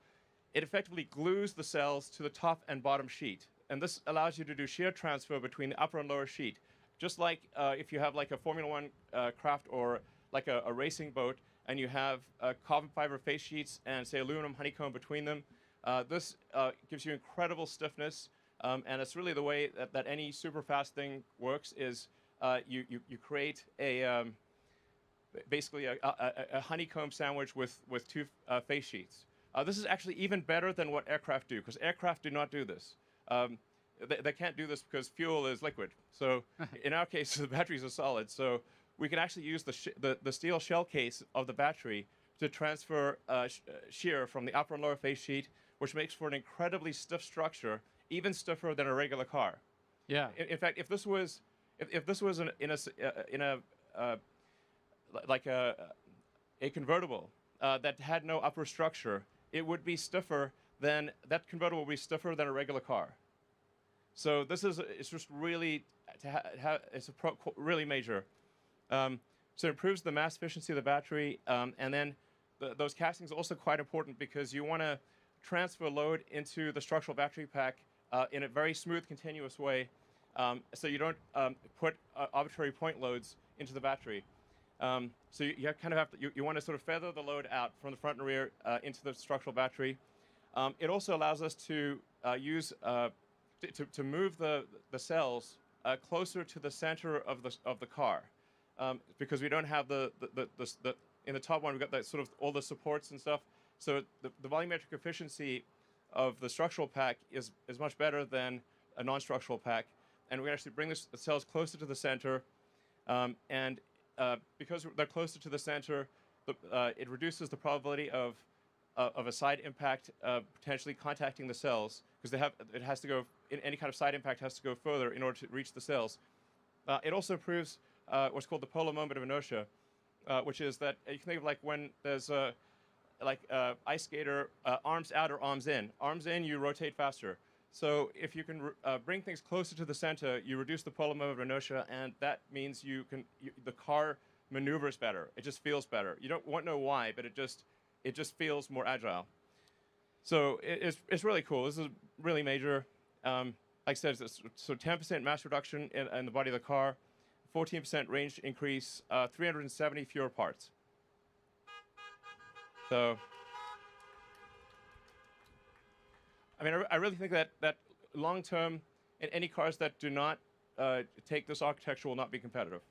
it effectively glues the cells to the top and bottom sheet. And this allows you to do shear transfer between the upper and lower sheet. Just like if you have like a Formula One craft or like a racing boat, and you have carbon fiber face sheets and, say, aluminum honeycomb between them, this gives you incredible stiffness. And it's really the way that any super fast thing works is you create basically a honeycomb sandwich with two face sheets. This is actually even better than what aircraft do, because aircraft do not do this. They can't do this because fuel is liquid. So in our case, the batteries are solid. So we can actually use the steel shell case of the battery to transfer shear from the upper and lower face sheet, which makes for an incredibly stiff structure, even stiffer than a regular car. Yeah. In fact, if this was like a convertible that had no upper structure, it would be stiffer than that convertible would be stiffer than a regular car. So this is it's just really it's really major. So it improves the mass efficiency of the battery, and then those castings are also quite important because you want to transfer load into the structural battery pack in a very smooth, continuous way, so you don't put arbitrary point loads into the battery. So you kind of have to, you want to sort of feather the load out from the front and rear into the structural battery. It also allows us to use to move the cells closer to the center of the car, because we don't have the in the top one we've got that sort of all the supports and stuff. So the volumetric efficiency of the structural pack is much better than a non-structural pack, and we actually bring the cells closer to the center, and because they're closer to the center, it reduces the probability of a side impact potentially contacting the cells, because it has to go in any kind of side impact has to go further in order to reach the cells. It also improves what's called the polar moment of inertia, which is that you can think of like when there's ice skater, arms out or arms in. Arms in, you rotate faster. So if you can bring things closer to the center, you reduce the polar moment of inertia, and that means the car maneuvers better. It just feels better. You don't know why, but it just feels more agile. So it's really cool. This is really major. Like I said, so 10% mass reduction in the body of the car, 14% range increase, 370 fewer parts. So, I mean, I really think that long term, in any cars that do not take this architecture will not be competitive.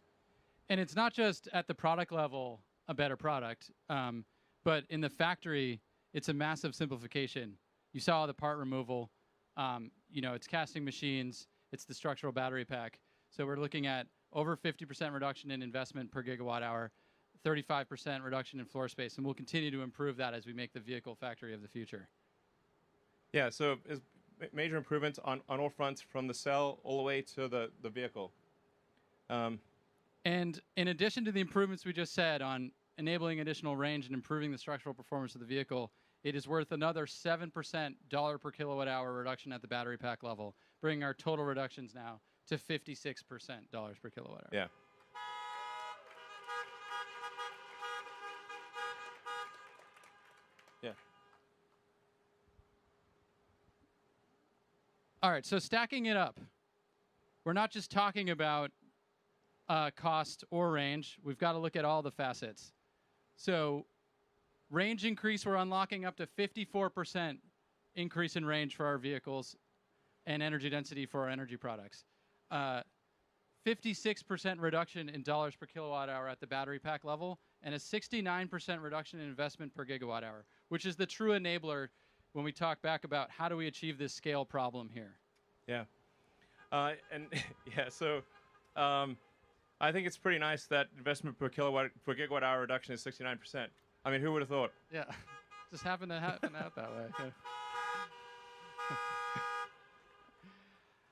And it's not just at the product level a better product, but in the factory, it's a massive simplification. You saw the part removal. It's casting machines. It's the structural battery pack. So we're looking at over 50% reduction in investment per gigawatt hour, 35% reduction in floor space, and we'll continue to improve that as we make the vehicle factory of the future. Yeah, so it's major improvements on all fronts, from the cell all the way to the vehicle. And in addition to the improvements we just said on enabling additional range and improving the structural performance of the vehicle, it is worth another 7% dollar per kilowatt hour reduction at the battery pack level, bringing our total reductions now to 56% dollars per kilowatt hour. Yeah. Yeah. All right, so stacking it up, we're not just talking about cost or range. We've got to look at all the facets. So range increase, we're unlocking up to 54% increase in range for our vehicles and energy density for our energy products. 56% reduction in dollars per kilowatt hour at the battery pack level, and a 69% reduction in investment per gigawatt hour, which is the true enabler when we talk back about how do we achieve this scale problem here. Yeah. So I think it's pretty nice that investment per gigawatt hour reduction is 69%. I mean, who would have thought? Yeah, just happened to happen out that way. Yeah.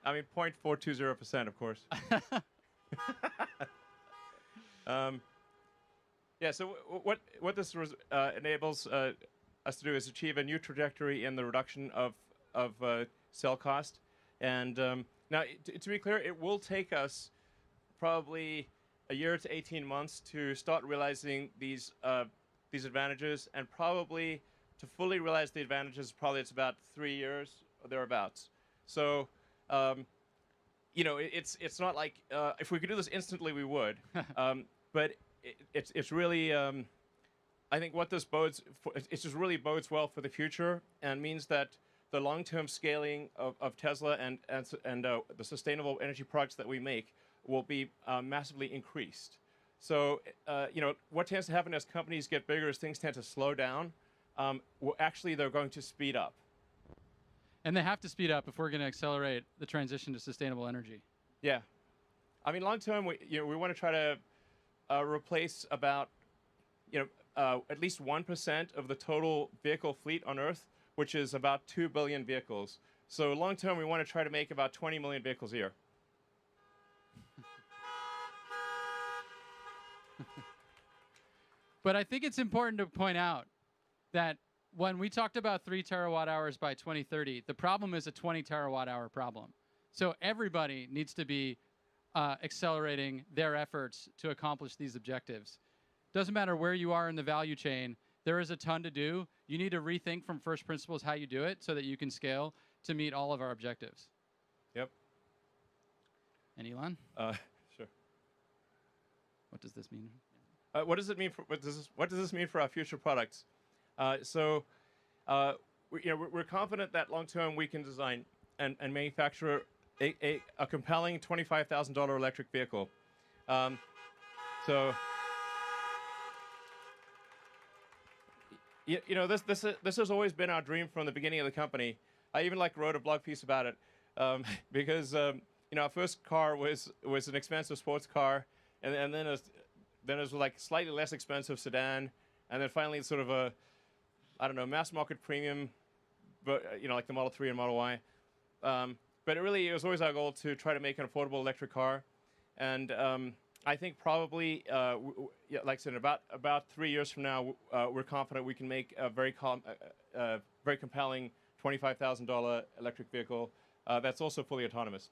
I mean, 0.420%, of course. So what this enables us to do is achieve a new trajectory in the reduction of cell cost. And now, to be clear, it will take us probably a year to 18 months to start realizing these advantages, and probably to fully realize the advantages, probably it's about 3 years or thereabouts. So, it's not like if we could do this instantly, we would. But it's really I think what this bodes for, it just really bodes well for the future, and means that the long-term scaling of Tesla and the sustainable energy products that we make will be massively increased. So, what tends to happen as companies get bigger is things tend to slow down. Actually, they're going to speed up. And they have to speed up if we're going to accelerate the transition to sustainable energy. Yeah. I mean, long term, we want to try to replace about, at least 1% of the total vehicle fleet on Earth, which is about 2 billion vehicles. So long term, we want to try to make about 20 million vehicles a year. But I think it's important to point out that when we talked about 3 terawatt hours by 2030, the problem is a 20 terawatt hour problem. So everybody needs to be accelerating their efforts to accomplish these objectives. Doesn't matter where you are in the value chain, there is a ton to do. You need to rethink from first principles how you do it so that you can scale to meet all of our objectives. Yep. And Elon? Sure. What does this mean? What does it mean for what does this mean for our future products? We're confident that long term we can design and manufacture a compelling $25,000 electric vehicle. This has always been our dream from the beginning of the company. I even wrote a blog piece about it because our first car was an expensive sports car, and then it was like slightly less expensive sedan, and then finally sort of a mass market premium, but like the Model 3 and Model Y. But it was always our goal to try to make an affordable electric car, and I think probably, like I said, about 3 years from now, we're confident we can make a very compelling $25,000 electric vehicle that's also fully autonomous.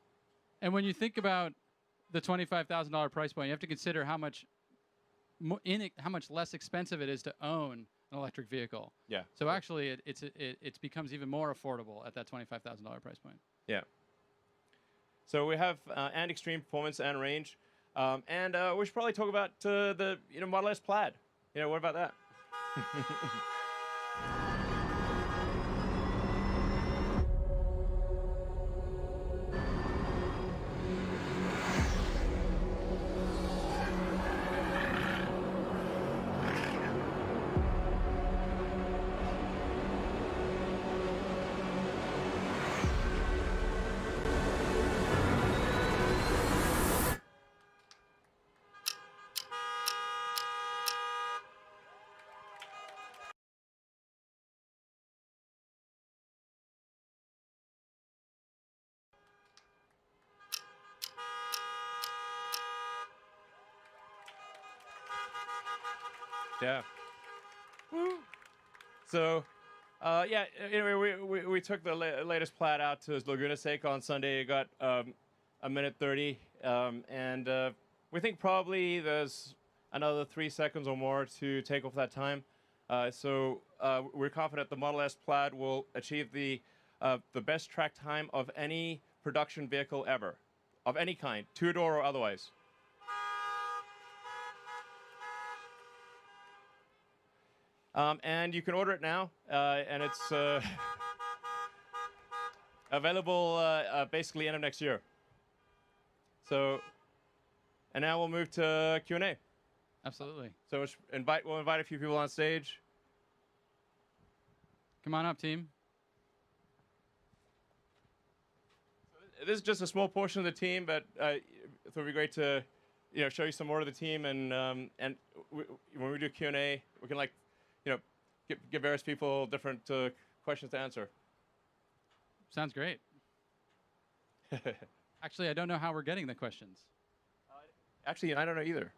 And when you think about the $25,000 price point, you have to consider how much less expensive it is to own an electric vehicle. Yeah. So actually, it becomes even more affordable at that $25,000 price point. Yeah. So we have and extreme performance and range, and we should probably talk about the Model S Plaid. What about that? Yeah. Woo. So, we took the latest Plaid out to Laguna Seca on Sunday. It got a minute 30, and we think probably there's another 3 seconds or more to take off that time. So we're confident the Model S Plaid will achieve the best track time of any production vehicle ever, of any kind, two-door or otherwise. And you can order it now, and it's available basically end of next year. So, and now we'll move to Q&A. Absolutely. So we'll invite a few people on stage. Come on up, team. This is just a small portion of the team, but it would be great to show you some more of the team, and when we do Q&A, we can give various people different questions to answer. Sounds great. Actually, I don't know how we're getting the questions. Actually, I don't know either. Is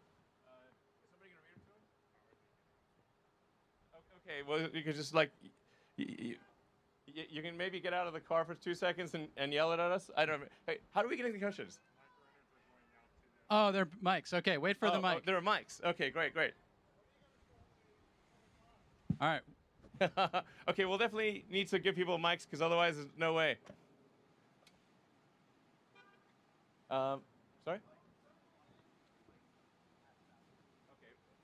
somebody going to read them to him? Okay, well, you could just You can maybe get out of the car for 2 seconds and yell it at us. I don't know. Hey, how do we get any concussions? Oh, they're mics. Okay, wait for the mic. Oh, there are mics. Okay, great. All right. Okay, we'll definitely need to give people mics because otherwise there's no way. Sorry? Okay.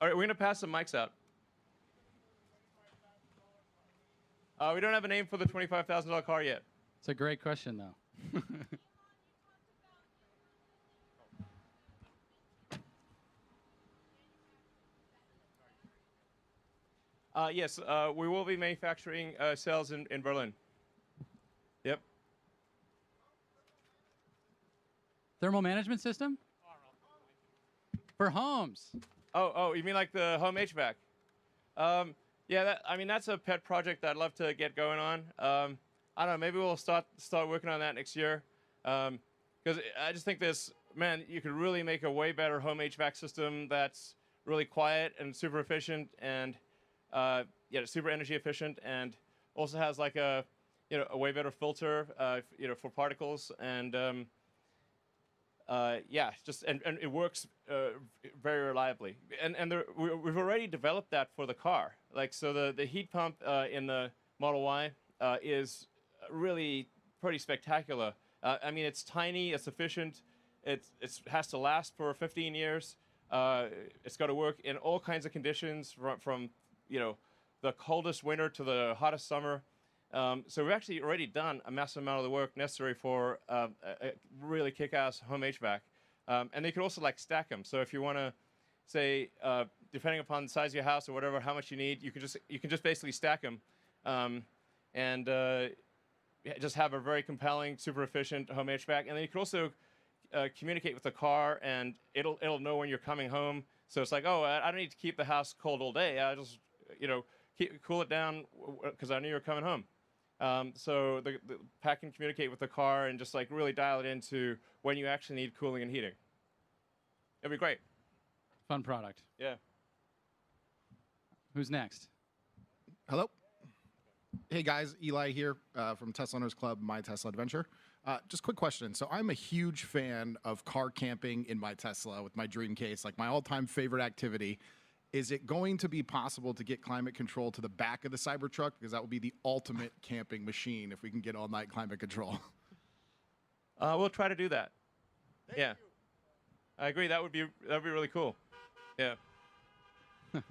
All right, we're going to pass some mics out. We don't have a name for the $25,000 car yet. It's a great question, though. Yes, we will be manufacturing cells in Berlin. Yep. Thermal management system? For homes. Oh, you mean like the home HVAC? Yeah, that's a pet project that I'd love to get going on. I don't know, maybe we'll start working on that next year. Because I just think you could really make a way better home HVAC system that's really quiet and super efficient and super energy efficient, and also has like a way better filter for particles, and and it works very reliably. And we've already developed that for the car. Like, so the heat pump in the Model Y is really pretty spectacular. I mean, it's tiny, it's efficient, it has to last for 15 years. It's got to work in all kinds of conditions, from the coldest winter to the hottest summer. So we've actually already done a massive amount of the work necessary for a really kick-ass home HVAC. And they could also like stack them. So if you want to say, depending upon the size of your house or whatever, how much you need, you can just basically stack them, and just have a very compelling, super efficient home HVAC. And then you can also communicate with the car, and it'll know when you're coming home. So it's like, oh, I don't need to keep the house cold all day. I just cool it down because I knew you were coming home. So the pack can communicate with the car and just like really dial it into when you actually need cooling and heating. It'd be great. Fun product. Yeah. Who's next? Hello. Hey guys, Eli here from Tesla Owners Club, My Tesla Adventure. Just quick question. So I'm a huge fan of car camping in my Tesla with my dream case, like my all-time favorite activity. Is it going to be possible to get climate control to the back of the Cybertruck? Because that would be the ultimate camping machine if we can get all-night climate control. We'll try to do that. Yeah. I agree. That'd be really cool. Yeah. All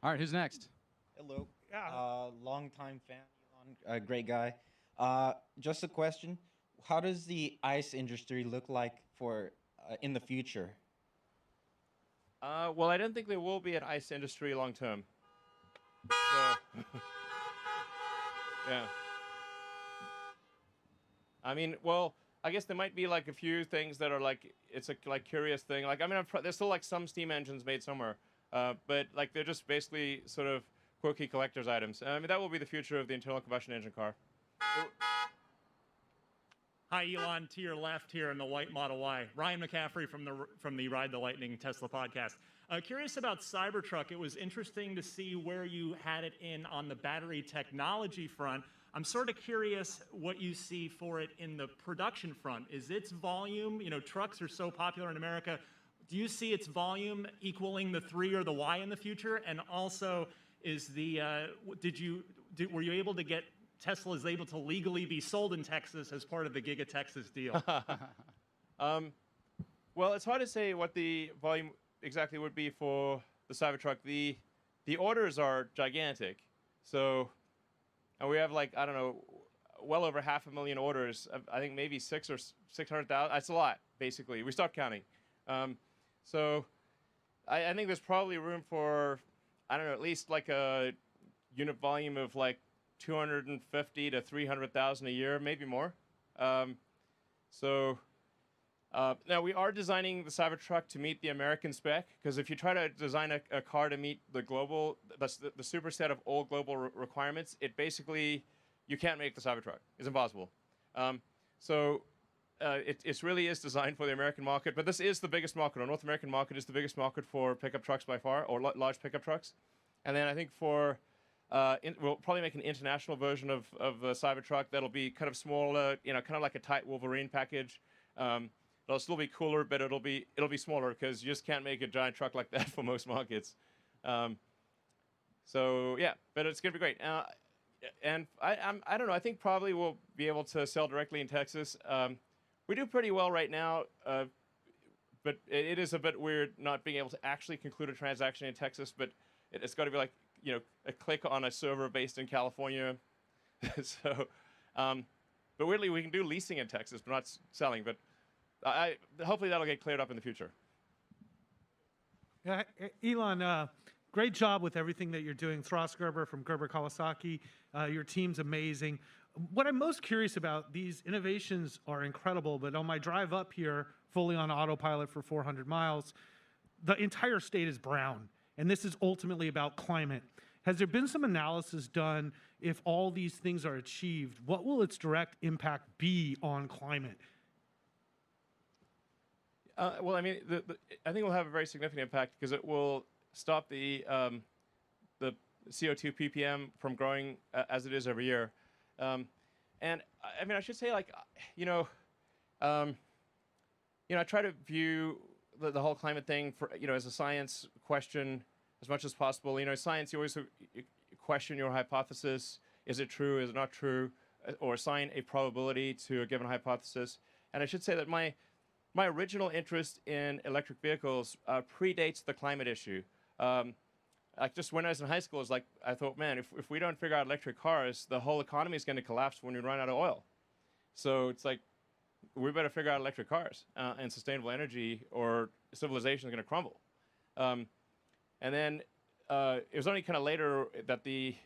right, who's next? Hello. Yeah. Long-time fan, Elon. Great guy. Just a question. How does the ICE industry look like for in the future? Well, I don't think there will be an ICE industry long term. So yeah. I mean, well, I guess there might be like a few things that are like, it's a like curious thing. Like, I mean, there's still like some steam engines made somewhere, but like they're just basically sort of quirky collector's items. I mean, that will be the future of the internal combustion engine car. Hi, Elon, to your left here in the white Model Y. Ryan McCaffrey from the Ride the Lightning Tesla podcast. Curious about Cybertruck. It was interesting to see where you had it in on the battery technology front. I'm sort of curious what you see for it in the production front. Is its volume, trucks are so popular in America, do you see its volume equaling the 3 or the Y in the future? And also, is were you able to get Tesla is able to legally be sold in Texas as part of the Giga Texas deal? Well, it's hard to say what the volume exactly would be for the Cybertruck. The orders are gigantic. So we have like, I don't know, well over 500,000 orders. I think maybe 600,000. That's a lot, basically. We stopped counting. So I think there's probably room for, I don't know, at least like a unit volume of like 250 to 300,000 a year, maybe more. Now we are designing the Cybertruck to meet the American spec, because if you try to design a car to meet the global, the superset of all global requirements, it basically, you can't make the Cybertruck. It's impossible. It really is designed for the American market, but this is the biggest market. Our North American market is the biggest market for pickup trucks by far, or large pickup trucks. And then I think for We'll probably make an international version of the Cybertruck that'll be kind of smaller, kind of like a tight Wolverine package. It'll still be cooler, but it'll be smaller because you just can't make a giant truck like that for most markets. So yeah, but it's gonna be great. And I don't know. I think probably we'll be able to sell directly in Texas. We do pretty well right now, but it is a bit weird not being able to actually conclude a transaction in Texas. But it's got to be like a click on a server based in California. So, but weirdly we can do leasing in Texas, but not selling. But hopefully that'll get cleared up in the future. Yeah, Elon, great job with everything that you're doing. Thras Gerber from Gerber Kawasaki, your team's amazing. What I'm most curious about, these innovations are incredible, but on my drive up here, fully on autopilot for 400 miles, the entire state is brown, and this is ultimately about climate. Has there been some analysis done if all these things are achieved? What will its direct impact be on climate? Well, I mean, I think it will have a very significant impact because it will stop the CO2 ppm from growing as it is every year. And I mean, I should say, like, I try to view the whole climate thing for as a science question as much as possible. Science, you always question your hypothesis: is it true? Is it not true? Or assign a probability to a given hypothesis. And I should say that my original interest in electric vehicles predates the climate issue. Like just when I was in high school, it's like I thought, man, if we don't figure out electric cars, the whole economy is going to collapse when we run out of oil. So it's like we better figure out electric cars and sustainable energy, or civilization is going to crumble. And then it was only kind of later that the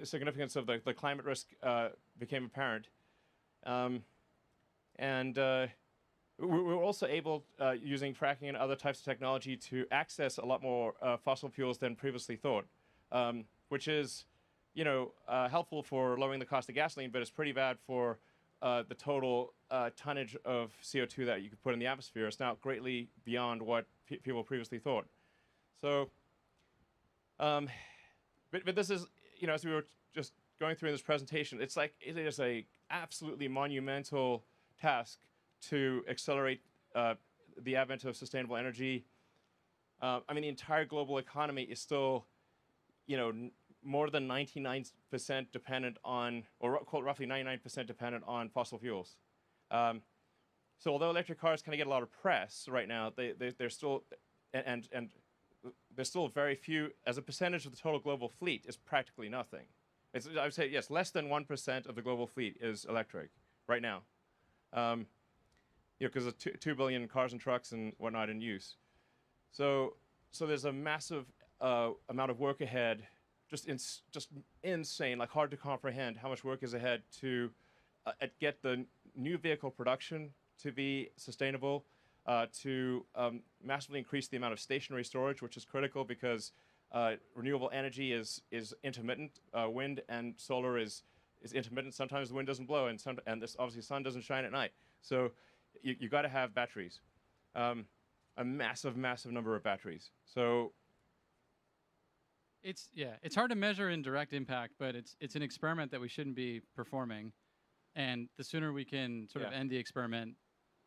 significance of the climate risk became apparent. We were also able, using fracking and other types of technology, to access a lot more fossil fuels than previously thought, which is, helpful for lowering the cost of gasoline, but it's pretty bad for the total tonnage of CO2 that you could put in the atmosphere. It's now greatly beyond what people previously thought. So, but this is, as we were just going through in this presentation, it's like it is a absolutely monumental task to accelerate the advent of sustainable energy. I mean, the entire global economy is still, more than 99% dependent on, or roughly 99% dependent on fossil fuels. So although electric cars kind of get a lot of press right now, they're still, and there's still very few, as a percentage of the total global fleet, is practically nothing. I would say, yes, less than 1% of the global fleet is electric right now. Because of 2 billion cars and trucks and whatnot in use. So there's a massive amount of work ahead, just insane, like hard to comprehend how much work is ahead to get the new vehicle production to be sustainable, to massively increase the amount of stationary storage, which is critical because renewable energy is intermittent. Wind and solar is intermittent. Sometimes the wind doesn't blow, and obviously the sun doesn't shine at night. So you got to have batteries, a massive number of batteries. So it's hard to measure in direct impact, but it's an experiment that we shouldn't be performing. And the sooner we can sort of end the experiment,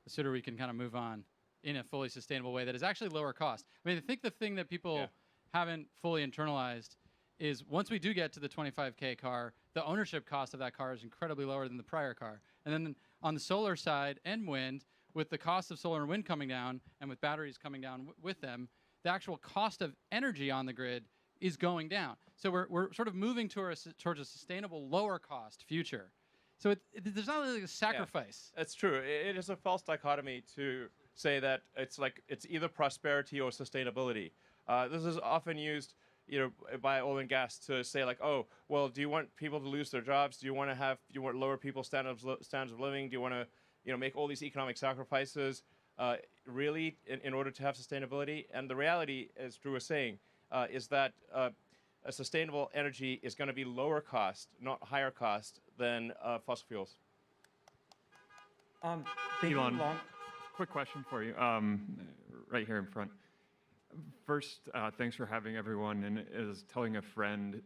the sooner we can kind of move on in a fully sustainable way that is actually lower cost. I mean, I think the thing that people haven't fully internalized is once we do get to the 25K car, the ownership cost of that car is incredibly lower than the prior car. And then on the solar side and wind, with the cost of solar and wind coming down and with batteries coming down with them, the actual cost of energy on the grid is going down. So we're sort of moving towards a sustainable, lower cost future. So there's not really a sacrifice. Yeah, that's true. It is a false dichotomy to say that it's either prosperity or sustainability. This is often used by oil and gas to say like, oh, well, do you want people to lose their jobs? Do you want lower people's standards of living? Do you want to, make all these economic sacrifices, really, in order to have sustainability? And the reality, as Drew was saying, is that a sustainable energy is going to be lower cost, not higher cost, than fossil fuels. Elon, quick question for you, right here in front. First, thanks for having everyone, and as telling a friend,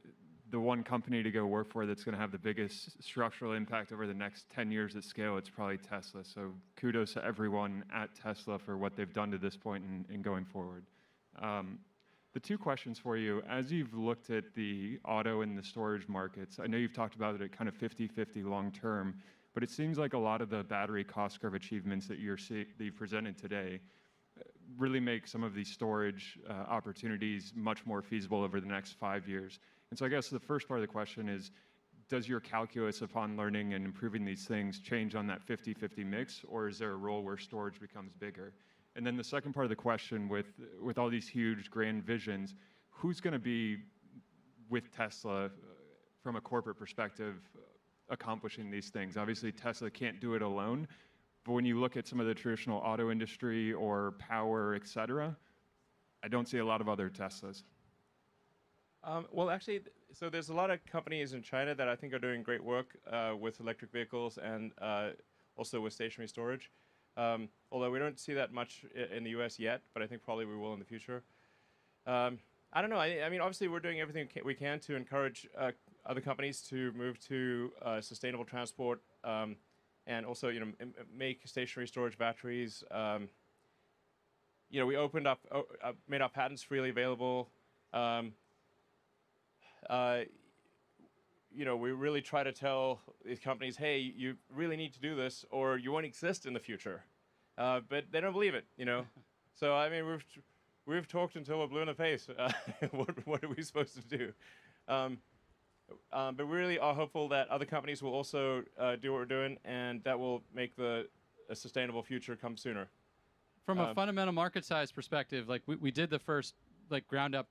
the one company to go work for that's going to have the biggest structural impact over the next 10 years at scale, it's probably Tesla. So kudos to everyone at Tesla for what they've done to this point and going forward. The two questions for you, as you've looked at the auto and the storage markets, I know you've talked about it at kind of 50-50 long term, but it seems like a lot of the battery cost curve achievements that you've presented today really make some of these storage opportunities much more feasible over the next 5 years. And so I guess the first part of the question is, does your calculus upon learning and improving these things change on that 50-50 mix, or is there a role where storage becomes bigger? And then the second part of the question, with all these huge grand visions, who's going to be with Tesla from a corporate perspective accomplishing these things? Obviously, Tesla can't do it alone, but when you look at some of the traditional auto industry or power, et cetera, I don't see a lot of other Teslas. Well, actually, so there's a lot of companies in China that I think are doing great work with electric vehicles and also with stationary storage. Although we don't see that much in the US yet, but I think probably we will in the future. I don't know. I mean, obviously, we're doing everything we can to encourage other companies to move to sustainable transport and also, make stationary storage batteries. We opened up, made our patents freely available. We really try to tell these companies, hey, you really need to do this or you won't exist in the future. But they don't believe it, So, I mean, we've talked until we're blue in the face. What are we supposed to do? But we really are hopeful that other companies will also do what we're doing, and that will make a sustainable future come sooner. From a fundamental market size perspective, like we did the first ground up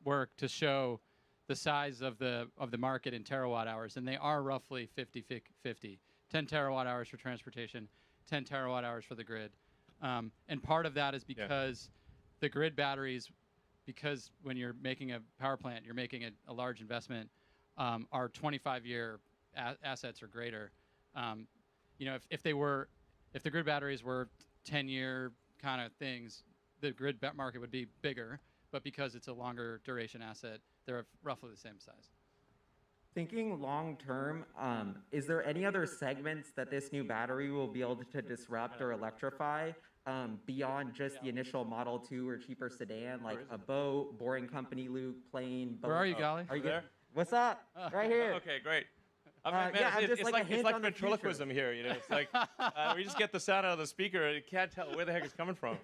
work to show the size of the market in terawatt hours, and they are roughly 50-50. 10 terawatt hours for transportation, 10 terawatt hours for the grid. And part of that is because the grid batteries, because when you're making a power plant, you're making a large investment, are 25-year assets or greater. If the grid batteries were 10-year kind of things, the grid market would be bigger. But because it's a longer duration asset, they're roughly the same size. Thinking long term, is there any other segments that this new battery will be able to disrupt or electrify beyond just the initial Model 2 or cheaper sedan, like a boat, boring company, Luke, plane? Where are you, Golly? Are you there? What's up? Right here. Okay, great. It's like ventriloquism here. It's like we just get the sound out of the speaker and you can't tell where the heck it's coming from.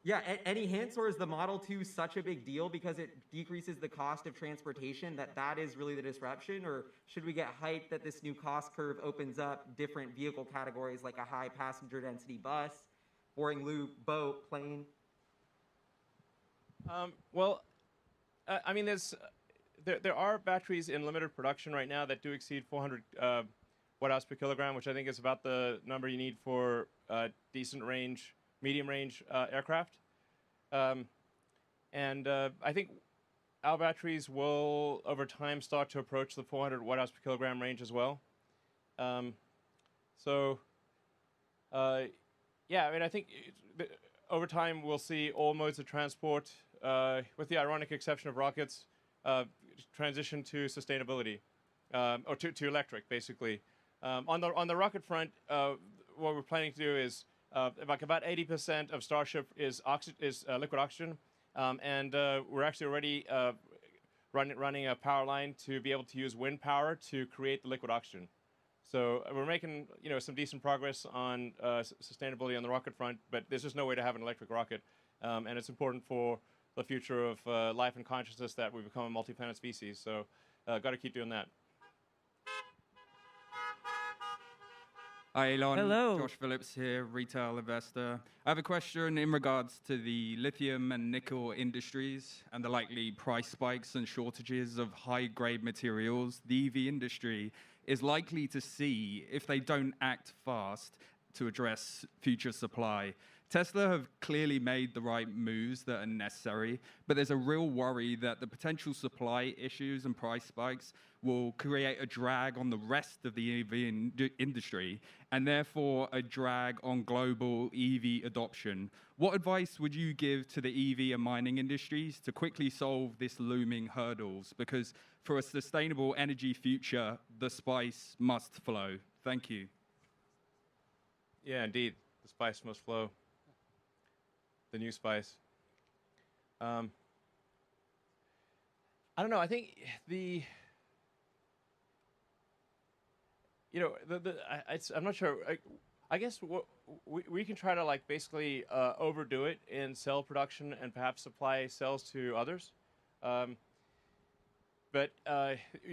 Yeah, any hints, or is the Model 2 such a big deal because it decreases the cost of transportation that is really the disruption? Or should we get hyped that this new cost curve opens up different vehicle categories like a high passenger density bus, boring loop, boat, plane? I mean, there are batteries in limited production right now that do exceed 400 watt-hours per kilogram, which I think is about the number you need for decent range, medium range aircraft. I think our batteries will, over time, start to approach the 400 watt-hours per kilogram range as well. I mean, I think over time we'll see all modes of transport, with the ironic exception of rockets, transition to sustainability, or to electric, basically. On the rocket front, what we're planning to do is about 80% of Starship is liquid oxygen, and we're actually already running a power line to be able to use wind power to create the liquid oxygen. So we're making some decent progress on sustainability on the rocket front, but there's just no way to have an electric rocket, and it's important for the future of life and consciousness that we become a multi-planet species. So got to keep doing that. Hi, Elon. Hello. Josh Phillips here, retail investor. I have a question in regards to the lithium and nickel industries and the likely price spikes and shortages of high-grade materials the EV industry is likely to see if they don't act fast to address future supply. Tesla have clearly made the right moves that are necessary, but there's a real worry that the potential supply issues and price spikes will create a drag on the rest of the industry, and therefore a drag on global EV adoption. What advice would you give to the EV and mining industries to quickly solve this looming hurdles? Because for a sustainable energy future, the spice must flow. Thank you. Yeah, indeed, the spice must flow. The new spice. I don't know. I think I'm not sure. I guess we can try to like basically overdo it in cell production and perhaps supply cells to others. But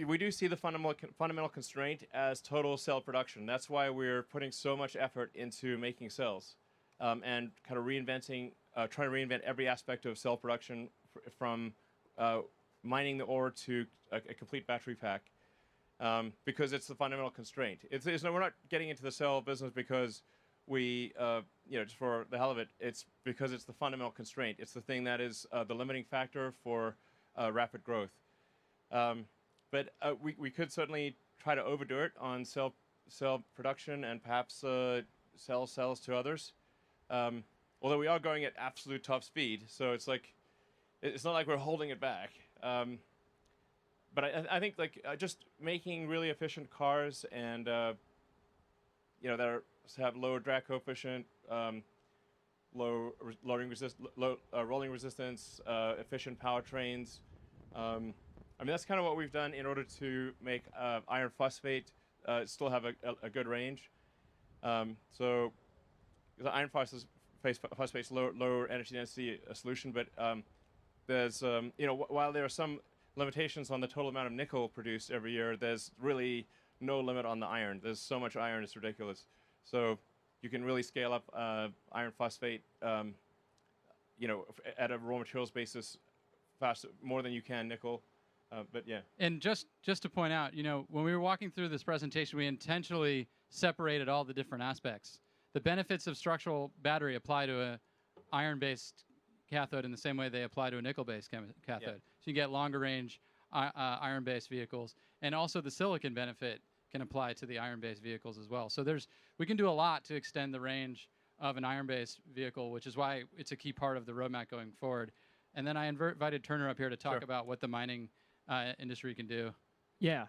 we do see the fundamental constraint as total cell production. That's why we're putting so much effort into making cells and kind of reinventing, trying to reinvent every aspect of cell production from mining the ore to a complete battery pack. Because it's the fundamental constraint. We're not getting into the cell business because we, just for the hell of it. It's because it's the fundamental constraint. It's the thing that is the limiting factor for rapid growth. But we could certainly try to overdo it on cell production and perhaps sell cells to others. Although we are going at absolute top speed, so it's like it's not like we're holding it back. But I think like just making really efficient cars and that have low drag coefficient, low rolling resistance, efficient powertrains. I mean that's kind of what we've done in order to make iron phosphate still have a good range. So the iron phosphate's lower energy density solution, but there's while there are some limitations on the total amount of nickel produced every year, there's really no limit on the iron. There's so much iron, it's ridiculous. So you can really scale up iron phosphate, at a raw materials basis faster, more than you can nickel. But yeah. And just to point out, when we were walking through this presentation, we intentionally separated all the different aspects. The benefits of structural battery apply to a iron-based cathode in the same way they apply to a nickel-based cathode. Yeah. So you get longer range iron-based vehicles, and also the silicon benefit can apply to the iron-based vehicles as well. So we can do a lot to extend the range of an iron-based vehicle, which is why it's a key part of the roadmap going forward. And then I invited Turner up here to talk about what the mining industry can do. Yeah.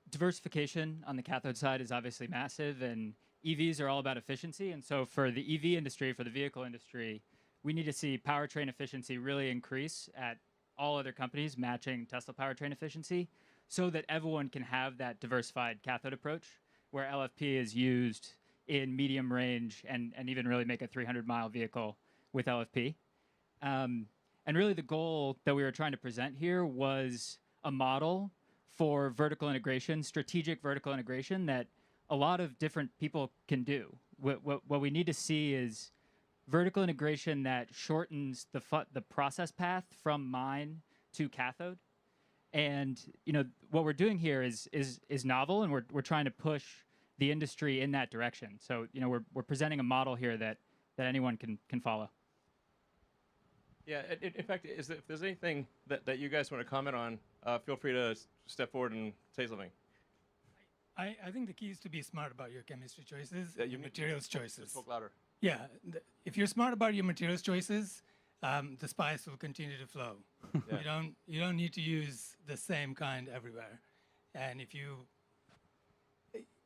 Diversification on the cathode side is obviously massive, and EVs are all about efficiency. And so for the EV industry, for the vehicle industry, we need to see powertrain efficiency really increase at all other companies matching Tesla powertrain efficiency so that everyone can have that diversified cathode approach where LFP is used in medium range and even really make a 300-mile vehicle with LFP. And really the goal that we were trying to present here was a model for vertical integration, strategic vertical integration that a lot of different people can do. What we need to see is vertical integration that shortens the process path from mine to cathode. And what we're doing here is novel, and we're trying to push the industry in that direction. So we're presenting a model here that anyone can follow. Yeah, in fact, if there's anything that you guys want to comment on, feel free to step forward and say something. I think the key is to be smart about your chemistry choices, your materials choices. Talk louder. Yeah, if you're smart about your materials choices, the spice will continue to flow. Yeah. You don't need to use the same kind everywhere, and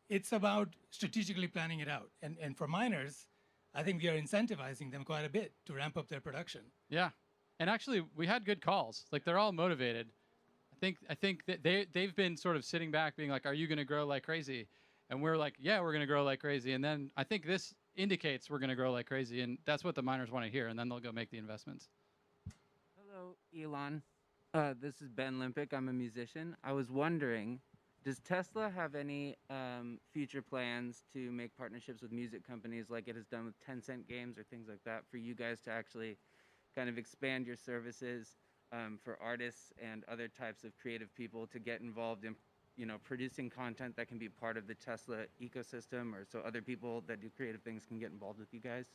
it's about strategically planning it out. And for miners, I think we are incentivizing them quite a bit to ramp up their production. Yeah, and actually we had good calls. Like they're all motivated. I think that they've been sort of sitting back, being like, "Are you going to grow like crazy?" And we're like, "Yeah, we're going to grow like crazy." And then I think this indicates we're going to grow like crazy, and that's what the miners want to hear. And then they'll go make the investments. Hello, Elon. This is Ben Limpick. I'm a musician. I was wondering, does Tesla have any future plans to make partnerships with music companies like it has done with 10-cent games or things like that for you guys to actually kind of expand your services for artists and other types of creative people to get involved in, producing content that can be part of the Tesla ecosystem, or so other people that do creative things can get involved with you guys?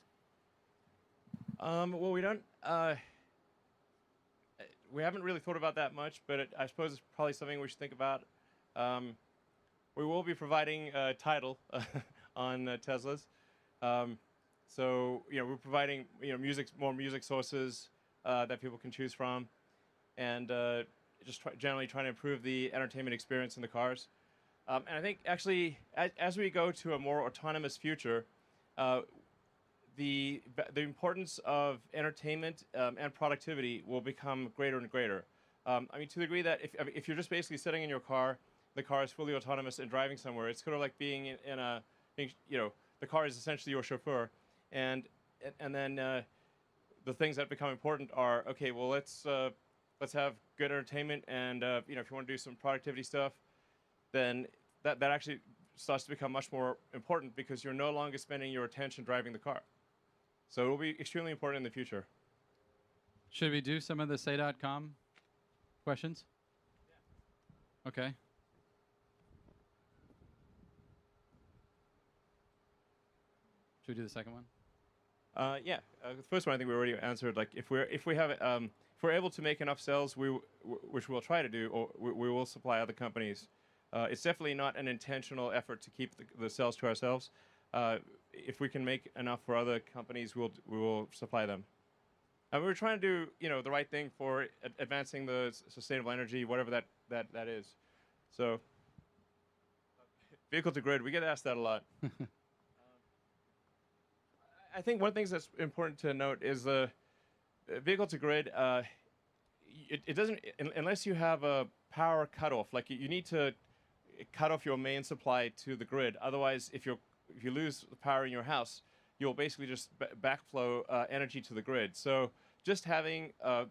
Well, we don't. We haven't really thought about that much, but I suppose it's probably something we should think about. We will be providing title on Teslas. So we're providing more music sources that people can choose from, and just generally trying to improve the entertainment experience in the cars. And I think actually, as we go to a more autonomous future, the importance of entertainment and productivity will become greater and greater. I mean, to the degree that if you're just basically sitting in your car, the car is fully autonomous and driving somewhere. It's sort of like being the car is essentially your chauffeur, and then the things that become important are, okay, well, let's have good entertainment, and if you want to do some productivity stuff, then that actually starts to become much more important because you're no longer spending your attention driving the car. So it will be extremely important in the future. Should we do some of the say.com questions? Yeah. Okay. Should we do the second one? Yeah. The first one I think we already answered. Like if we're able to make enough cells, which we'll try to do, or we will supply other companies. It's definitely not an intentional effort to keep the cells to ourselves. If we can make enough for other companies, we will supply them. And we're trying to do the right thing for advancing the sustainable energy, whatever that is. So vehicle to grid, we get asked that a lot. I think one of the things that's important to note is the vehicle to grid. It doesn't, unless you have a power cutoff. Like you need to cut off your main supply to the grid. Otherwise, if you lose the power in your house, you'll basically just backflow energy to the grid. So just having a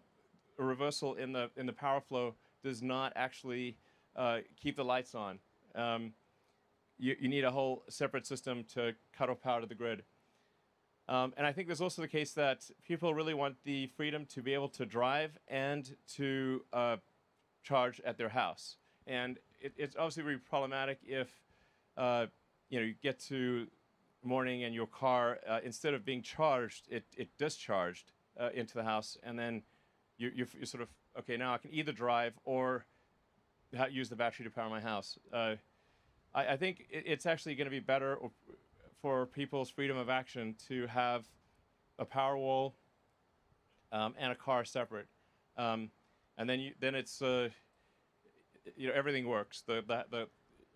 reversal in the power flow does not actually keep the lights on. You need a whole separate system to cut off power to the grid. And I think there's also the case that people really want the freedom to be able to drive and to charge at their house. And it's obviously really problematic if you get to morning and your car, instead of being charged, it discharged into the house, and then you're sort of, okay, now I can either drive or use the battery to power my house. I think it's actually going to be better for people's freedom of action to have a power wall and a car separate, and then it's everything works.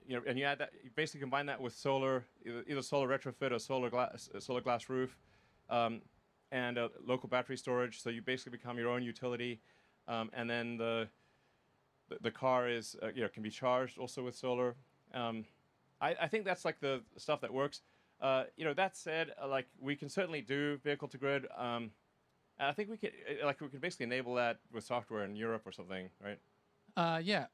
And you add that, you basically combine that with solar, either solar retrofit or solar glass roof, and local battery storage. So you basically become your own utility, and then the car is can be charged also with solar. I think that's like the stuff that works. That said, like we can certainly do vehicle to grid. I think we can basically enable that with software in Europe or something, right? Yeah.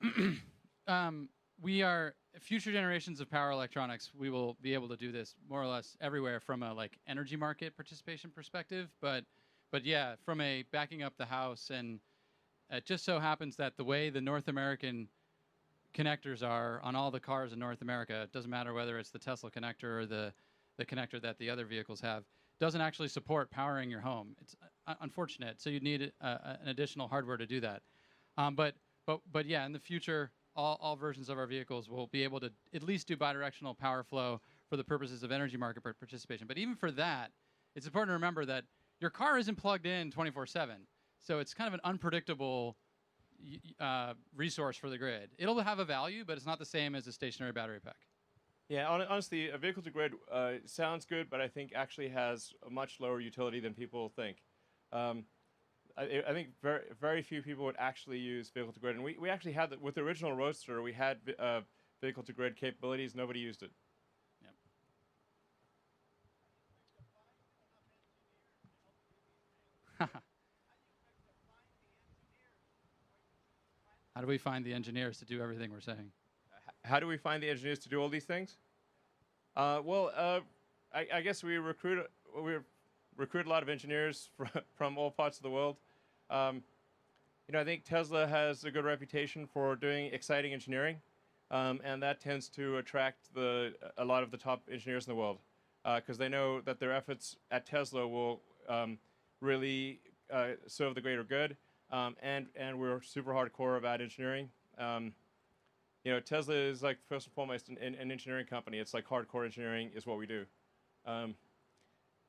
We are future generations of power electronics. We will be able to do this more or less everywhere from a energy market participation perspective. But yeah, from a backing up the house, and it just so happens that the way the North American connectors are on all the cars in North America, it doesn't matter whether it's the Tesla connector or the connector that the other vehicles have, doesn't actually support powering your home. It's unfortunate. So you need an additional hardware to do that. But yeah, in the future, all versions of our vehicles will be able to at least do bidirectional power flow for the purposes of energy market participation. But even for that, it's important to remember that your car isn't plugged in 24/7. So it's kind of an unpredictable resource for the grid. It'll have a value, but it's not the same as a stationary battery pack. Yeah, honestly, a vehicle to grid sounds good, but I think actually has a much lower utility than people think. I think very few people would actually use vehicle to grid, and we actually had with the original Roadster, we had vehicle to grid capabilities. Nobody used it. Yep. How do we find the engineers to do everything we're saying? How do we find the engineers to do all these things? I guess we recruit a lot of engineers from all parts of the world. I think Tesla has a good reputation for doing exciting engineering. and that tends to attract a lot of the top engineers in the world because they know that their efforts at Tesla will really serve the greater good, and we're super hardcore about engineering. Tesla is like first and foremost an engineering company. It's like hardcore engineering is what we do.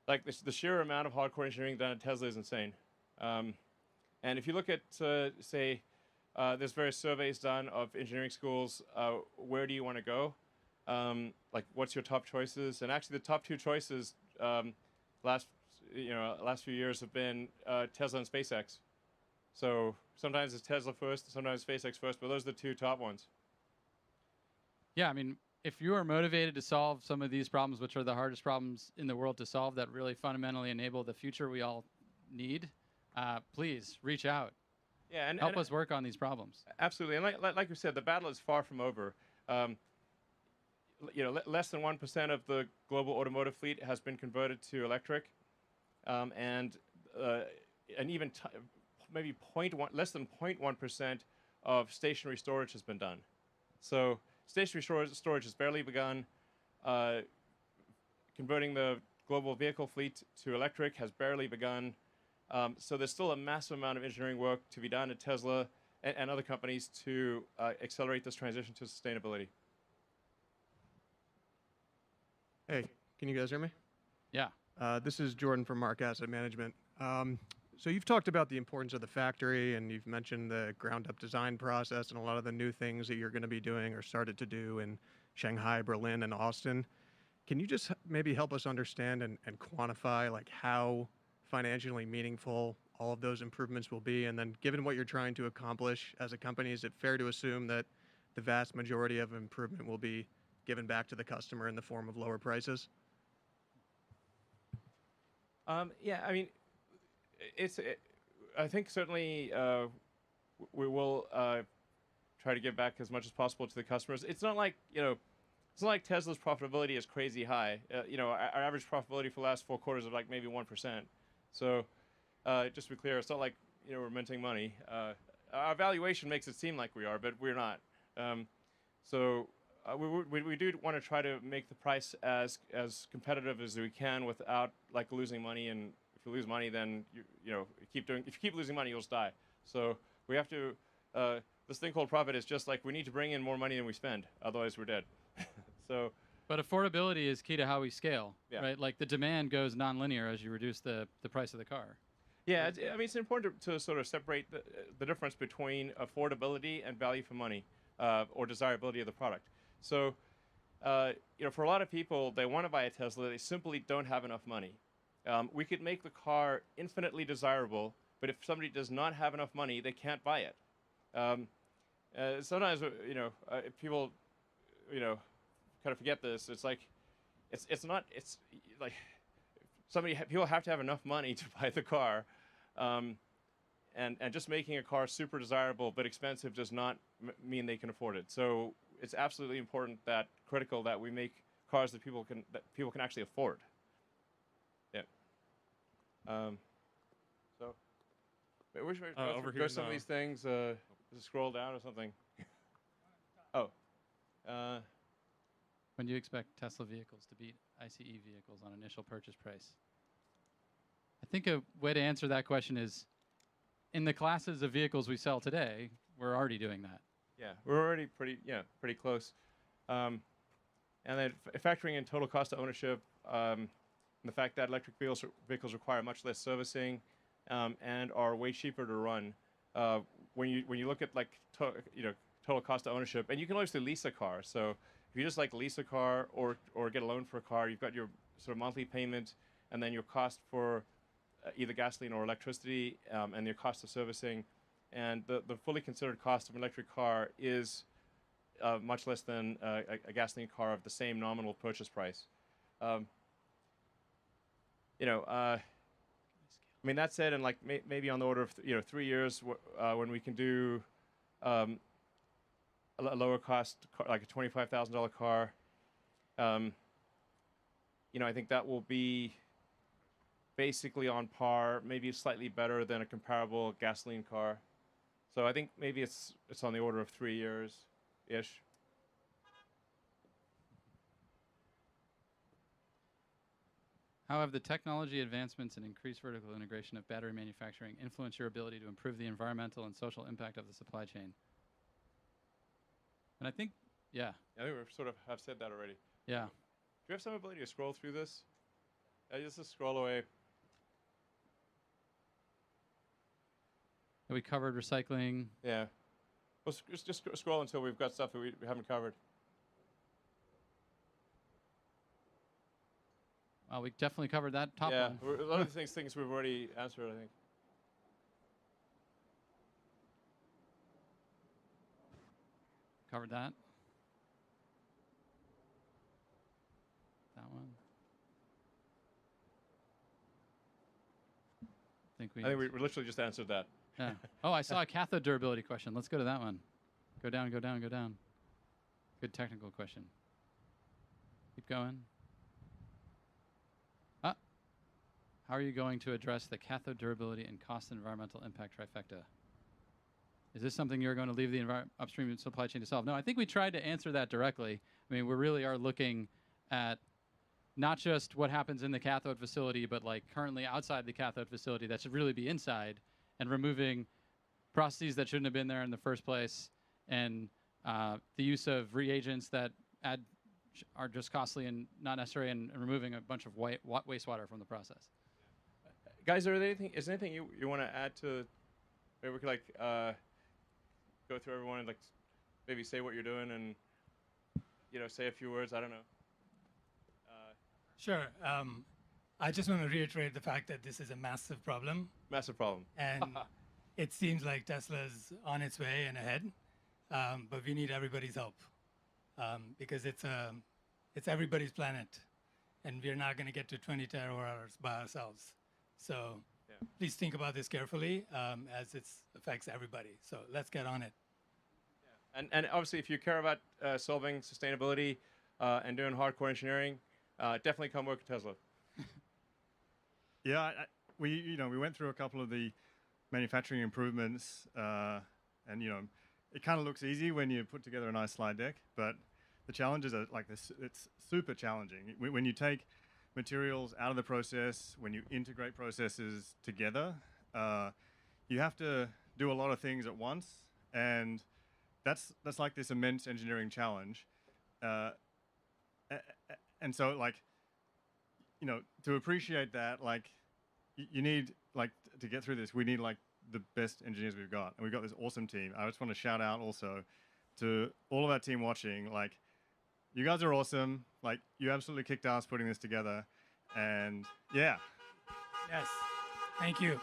Like the sheer amount of hardcore engineering done at Tesla is insane. And if you look at, say, there's various surveys done of engineering schools, where do you want to go? Like, what's your top choices? And actually, the top two choices last few years have been Tesla and SpaceX. So sometimes it's Tesla first, sometimes SpaceX first, but those are the two top ones. Yeah, I mean, if you are motivated to solve some of these problems, which are the hardest problems in the world to solve, that really fundamentally enable the future we all need, please reach out. Yeah, and help us work on these problems. Absolutely, and like you said, the battle is far from over. Less than 1% of the global automotive fleet has been converted to electric, and even maybe less than 0.1% of stationary storage has been done. So stationary storage has barely begun. Converting the global vehicle fleet to electric has barely begun. So there's still a massive amount of engineering work to be done at Tesla and other companies to accelerate this transition to sustainability. Hey, can you guys hear me? Yeah. This is Jordan from Mark Asset Management. So you've talked about the importance of the factory, and you've mentioned the ground-up design process and a lot of the new things that you're going to be doing or started to do in Shanghai, Berlin, and Austin. Can you just maybe help us understand and quantify like how financially meaningful all of those improvements will be? And then given what you're trying to accomplish as a company, is it fair to assume that the vast majority of improvement will be given back to the customer in the form of lower prices? Yeah, I mean, I think certainly we will try to give back as much as possible to the customers. It's not like, it's not like Tesla's profitability is crazy high. Our average profitability for the last 4 quarters is like maybe 1%. So just to be clear, it's not like, we're minting money. Our valuation makes it seem like we are, but we're not. We do want to try to make the price as competitive as we can without like losing money. And if you lose money, then if you keep losing money, you'll just die. So we have to. This thing called profit is just like we need to bring in more money than we spend, otherwise we're dead. But affordability is key to how we scale, Yeah. right? Like the demand goes nonlinear as you reduce the price of the car. Yeah, it's important to sort of separate the difference between affordability and value for money, or desirability of the product. So, for a lot of people, they want to buy a Tesla, they simply don't have enough money. We could make the car infinitely desirable, but if somebody does not have enough money, they can't buy it. Sometimes, people, kind of forget this. It's like, it's like people have to have enough money to buy the car, and just making a car super desirable but expensive does not mean they can afford it. So it's absolutely critical that we make cars that people can actually afford. Yeah. So where should I over go here some of now. these things? Just scroll down or something. Oh. When do you expect Tesla vehicles to beat ICE vehicles on initial purchase price? I think a way to answer that question is, in the classes of vehicles we sell today, we're already doing that. Yeah, we're already pretty close. And then factoring in total cost of ownership, and the fact that electric vehicles require much less servicing, and are way cheaper to run. When you look at like total cost of ownership, and you can obviously lease a car. So if you just like lease a car or get a loan for a car, you've got your sort of monthly payment, and then your cost for either gasoline or electricity, and your cost of servicing. And the fully considered cost of an electric car is much less than a gasoline car of the same nominal purchase price. I mean, that said, and like maybe on the order of 3 years, when we can do a lower cost car, like a $25,000 car, I think that will be basically on par, maybe slightly better than a comparable gasoline car. So I think maybe it's on the order of 3 years-ish. How have the technology advancements and increased vertical integration of battery manufacturing influenced your ability to improve the environmental and social impact of the supply chain? And I think, yeah. I think we sort of have said that already. Yeah. Do you have some ability to scroll through this? Just scroll away. We covered recycling. Yeah. Well, just scroll until we've got stuff that we haven't covered. Well, we definitely covered that top yeah, one. a lot of the things we've already answered, I think. Covered that. That one. I think we literally just answered that. Yeah. Oh, I saw a cathode durability question. Let's go to that one. Go down, go down, go down. Good technical question. Keep going. How are you going to address the cathode durability and cost and environmental impact trifecta? Is this something you're going to leave the upstream supply chain to solve? No, I think we tried to answer that directly. I mean, we really are looking at not just what happens in the cathode facility, but like currently outside the cathode facility that should really be inside, and removing processes that shouldn't have been there in the first place, and the use of reagents that are just costly and not necessary, and removing a bunch of wastewater from the process. Guys, is there anything you want to add to? Maybe we could go through everyone and maybe say what you're doing and say a few words. I don't know. Sure. I just want to reiterate the fact that this is a massive problem. Massive problem. And it seems like Tesla's on its way and ahead, but we need everybody's help because it's everybody's planet, and we're not going to get to 20 terawatt-hours by ourselves. So please think about this carefully as it affects everybody. So let's get on it. Yeah. And obviously, if you care about solving sustainability and doing hardcore engineering, definitely come work at Tesla. Yeah, we went through a couple of the manufacturing improvements, and it kind of looks easy when you put together a nice slide deck, but the challenges are like this. It's super challenging when you take materials out of the process, when you integrate processes together. You have to do a lot of things at once, and that's like this immense engineering challenge. And so, to appreciate that, you need, to get through this, we need, the best engineers we've got. And we've got this awesome team. I just want to shout out also to all of our team watching, you guys are awesome. You absolutely kicked ass putting this together. And, yeah. Yes. Thank you.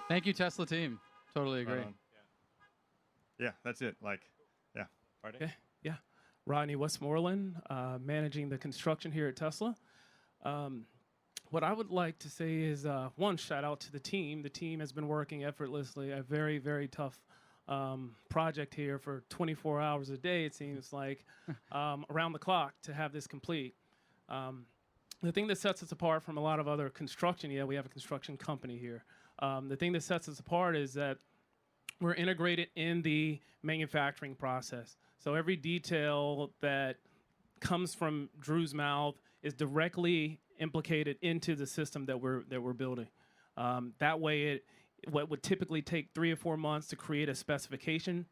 Thank you, Tesla team. Totally agree. Yeah, that's it. Yeah. Okay. Yeah. Rodney Westmoreland, managing the construction here at Tesla. What I would like to say is, one, shout out to the team. The team has been working effortlessly. A very, very tough project here for 24 hours a day, it seems like, around the clock to have this complete. The thing that sets us apart from a lot of other construction, we have a construction company here. The thing that sets us apart is that we're integrated in the manufacturing process. So every detail that comes from Drew's mouth is directly implicated into the system that we're building. That way, what would typically take 3 or 4 months to create a specification,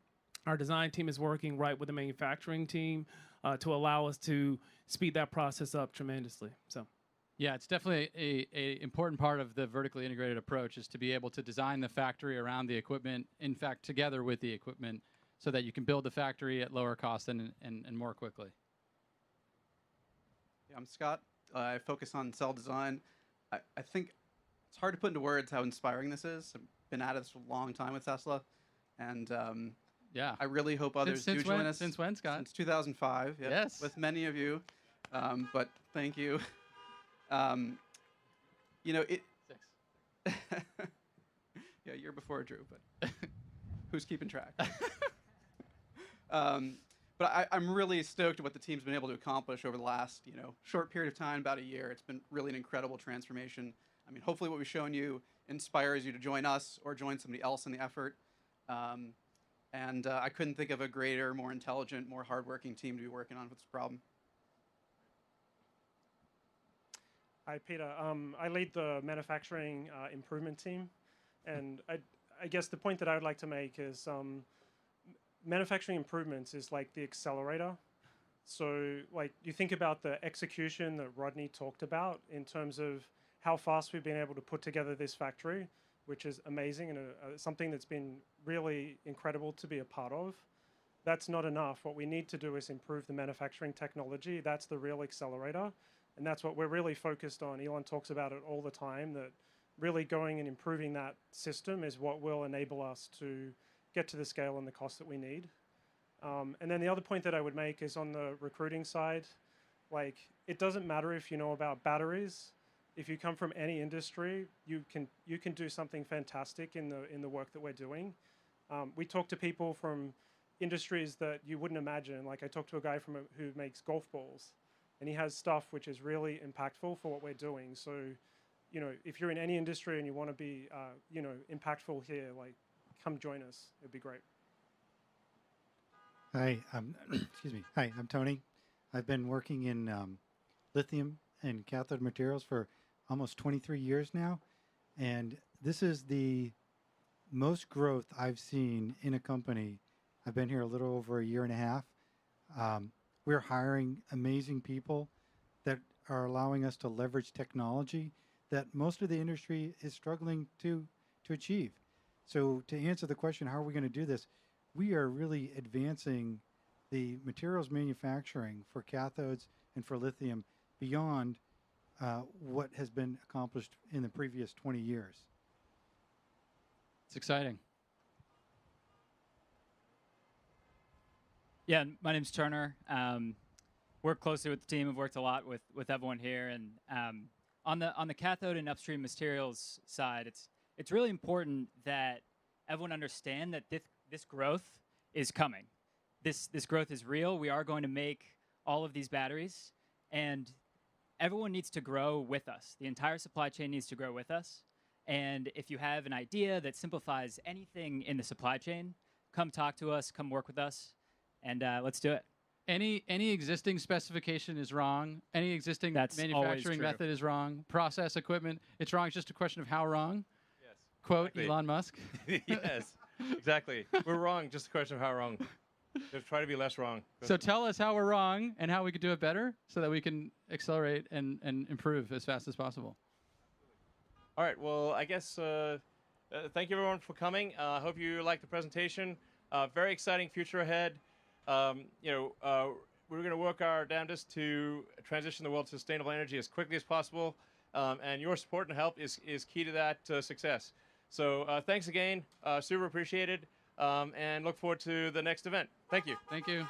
our design team is working right with the manufacturing team to allow us to speed that process up tremendously. So. Yeah, it's definitely a important part of the vertically integrated approach is to be able to design the factory around the equipment, in fact, together with the equipment, so that you can build the factory at lower cost and more quickly. Yeah, I'm Scott. I focus on cell design. I think it's hard to put into words how inspiring this is. I've been at it for a long time with Tesla, and yeah, I really hope others do join us. Since when, Scott? Since 2005. Yep, yes, with many of you. But thank you. It. 6. Yeah, year before Drew, but who's keeping track? But I'm really stoked at what the team's been able to accomplish over the last, short period of time, about a year. It's been really an incredible transformation. I mean, hopefully what we've shown you inspires you to join us or join somebody else in the effort. And I couldn't think of a greater, more intelligent, more hardworking team to be working on with this problem. Hi, Peter. I lead the manufacturing improvement team, and I guess the point that I would like to make is manufacturing improvements is like the accelerator. So, like, you think about the execution that Rodney talked about in terms of how fast we've been able to put together this factory, which is amazing and something that's been really incredible to be a part of. That's not enough. What we need to do is improve the manufacturing technology. That's the real accelerator. And that's what we're really focused on. Elon talks about it all the time, that really going and improving that system is what will enable us to get to the scale and the cost that we need. And then the other point that I would make is on the recruiting side, like, it doesn't matter if you know about batteries. If you come from any industry, you can do something fantastic in the work that we're doing. We talk to people from industries that you wouldn't imagine. Like, I talked to a guy who makes golf balls, and he has stuff which is really impactful for what we're doing. So, you know, if you're in any industry and you want to be, you know, impactful here, like, come join us. It'd be great. Hi, excuse me. Hi, I'm Tony. I've been working in lithium and cathode materials for almost 23 years now, and this is the most growth I've seen in a company. I've been here a little over a year and a half. We're hiring amazing people that are allowing us to leverage technology that most of the industry is struggling to achieve. So to answer the question, how are we going to do this? We are really advancing the materials manufacturing for cathodes and for lithium beyond what has been accomplished in the previous 20 years. It's exciting. Yeah, my name's Turner. Work closely with the team. I've worked a lot with everyone here, and on the cathode and upstream materials side, it's really important that everyone understand that this growth is coming. This growth is real. We are going to make all of these batteries, and everyone needs to grow with us. The entire supply chain needs to grow with us. And if you have an idea that simplifies anything in the supply chain, come talk to us, come work with us, and let's do it. Any existing specification is wrong. Any existing manufacturing method is wrong. Process equipment, it's wrong. It's just a question of how wrong. Yes. Quote Exactly. Elon Musk. Yes, exactly. We're wrong. Just a question of how wrong. Just try to be less wrong. So tell us how we're wrong and how we could do it better so that we can accelerate and improve as fast as possible. All right. Well, I guess thank you everyone for coming. I hope you liked the presentation. Very exciting future ahead. You know, we're going to work our damnedest to transition the world to sustainable energy as quickly as possible, and your support and help is key to that success. So thanks again, super appreciated, and look forward to the next event. Thank you. Thank you.